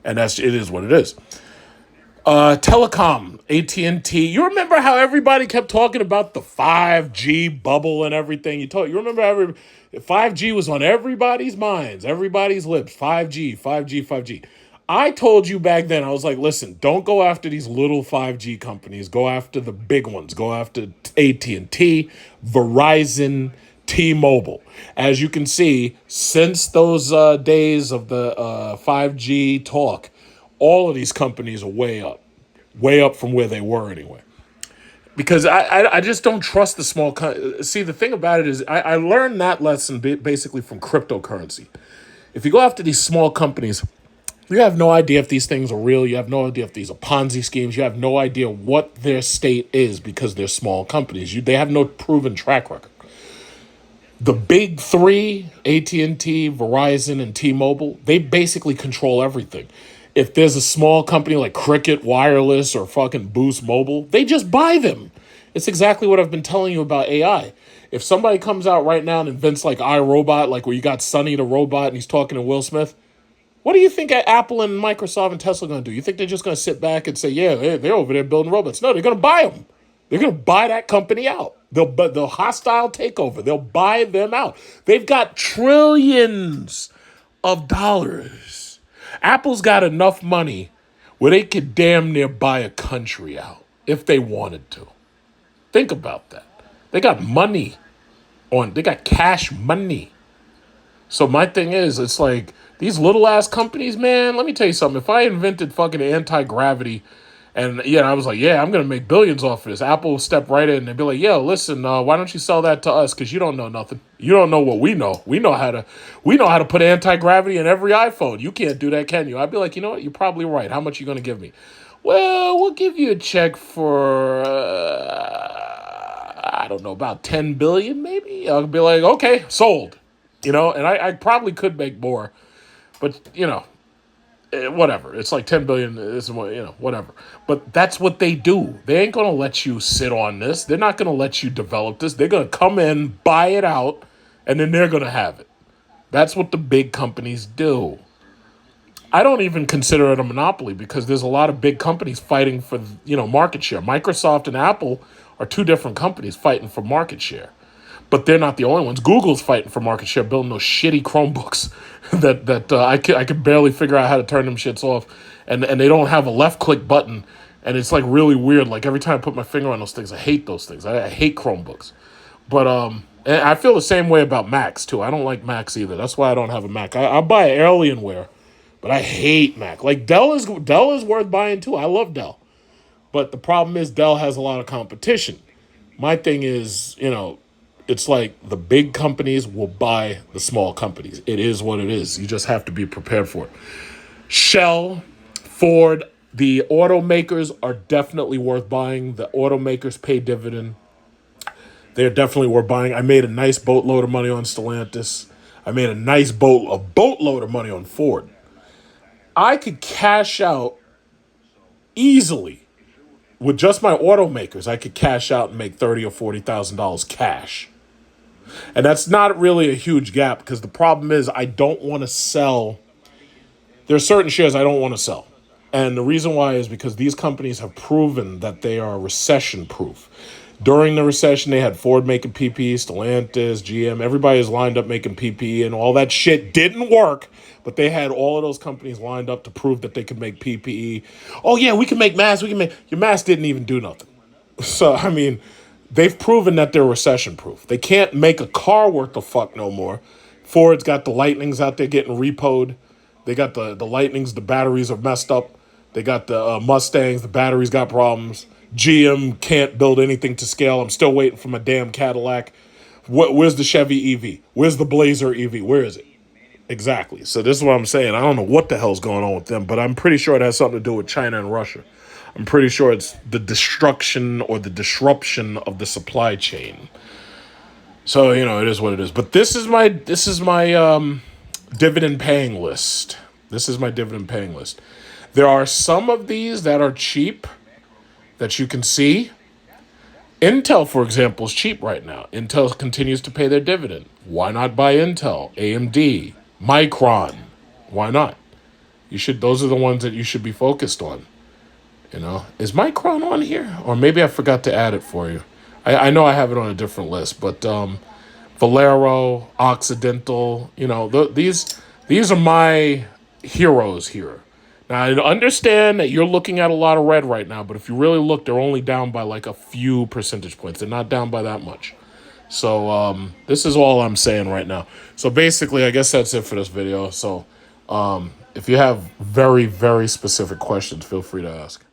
And it is what it is. Telecom, AT&T. You remember how everybody kept talking about the 5G bubble and everything? You remember how 5G was on everybody's minds, everybody's lips. 5G, 5G, 5G. I told you back then, I was like, listen, don't go after these little 5G companies. Go after the big ones. Go after AT&T, Verizon, T-Mobile. As you can see, since those days of the 5G talk, all of these companies are way up from where they were anyway. Because I just don't trust the small see, the thing about it is I learned that lesson basically from cryptocurrency. If you go after these small companies, you have no idea if these things are real. You have no idea if these are Ponzi schemes. You have no idea what their state is because they're small companies. They have no proven track record. The big three, AT&T, Verizon, and T-Mobile, they basically control everything. If there's a small company like Cricket Wireless or fucking Boost Mobile, they just buy them. It's exactly what I've been telling you about AI. If somebody comes out right now and invents like iRobot, like where you got Sonny the robot and he's talking to Will Smith, what do you think Apple and Microsoft and Tesla are going to do? You think they're just going to sit back and say, yeah, they're over there building robots? No, they're going to buy them. They're going to buy that company out. They'll hostile takeover. They'll buy them out. They've got trillions of dollars. Apple's got enough money where they could damn near buy a country out if they wanted to. Think about that. They got money they got cash money. So my thing is, it's like these little ass companies, man, let me tell you something. If I invented fucking anti-gravity and I was like, I'm going to make billions off of this, Apple will step right in and be like, yo, listen, why don't you sell that to us? Because you don't know nothing. You don't know what we know. We know how to put anti-gravity in every iPhone. You can't do that, can you? I'd be like, you know what? You're probably right. How much are you going to give me? Well, we'll give you a check for, I don't know, about 10 billion maybe. I'll be like, okay, sold. And I probably could make more, but whatever. It's like 10 billion is, whatever. But that's what they do. They ain't going to let you sit on this. They're not going to let you develop this. They're going to come in, buy it out, and then they're going to have it. That's what the big companies do. I don't even consider it a monopoly because there's a lot of big companies fighting for, market share. Microsoft and Apple are two different companies fighting for market share. But they're not the only ones. Google's fighting for market share, building those shitty Chromebooks that I could barely figure out how to turn them shits off. And they don't have a left click button. And it's like really weird. Like every time I put my finger on those things, I hate those things. I hate Chromebooks. But and I feel the same way about Macs too. I don't like Macs either. That's why I don't have a Mac. I buy Alienware, but I hate Mac. Like Dell is worth buying too. I love Dell, but the problem is Dell has a lot of competition. My thing is, it's like the big companies will buy the small companies. It is what it is. You just have to be prepared for it. Shell, Ford, the automakers are definitely worth buying. The automakers pay dividend. They're definitely worth buying. I made a nice boatload of money on Stellantis. I made a boatload of money on Ford. I could cash out easily with just my automakers. I could cash out and make $30,000 or $40,000 cash, and that's not really a huge gap because the problem is I don't want to sell. There are certain shares I don't want to sell. And the reason why is because these companies have proven that they are recession proof. During the recession, they had Ford making PPE, Stellantis, GM. Everybody is lined up making PPE, and all that shit didn't work. But they had all of those companies lined up to prove that they could make PPE. Oh, yeah, we can make masks. Your mask didn't even do nothing. So, I mean, they've proven that they're recession proof. They can't make a car worth the fuck no more. Ford's got the Lightnings out there getting repoed. They got the Lightnings, the batteries are messed up. They got the Mustangs, the batteries got problems. GM can't build anything to scale. I'm still waiting for my damn Cadillac. Where's the Chevy EV? Where's the Blazer EV? Where is it? Exactly. So this is what I'm saying. I don't know what the hell's going on with them, but I'm pretty sure it has something to do with China and Russia. I'm pretty sure it's the destruction or the disruption of the supply chain. So, it is what it is. But this is my dividend paying list. This is my dividend paying list. There are some of these that are cheap that you can see. Intel, for example, is cheap right now. Intel continues to pay their dividend. Why not buy Intel, AMD, Micron? Why not? Those are the ones that you should be focused on. Is Micron on here? Or maybe I forgot to add it for you. I know I have it on a different list, but Valero, Occidental, these are my heroes here. Now, I understand that you're looking at a lot of red right now, but if you really look, they're only down by like a few percentage points. They're not down by that much. So this is all I'm saying right now. So basically, I guess that's it for this video. So if you have very, very specific questions, feel free to ask.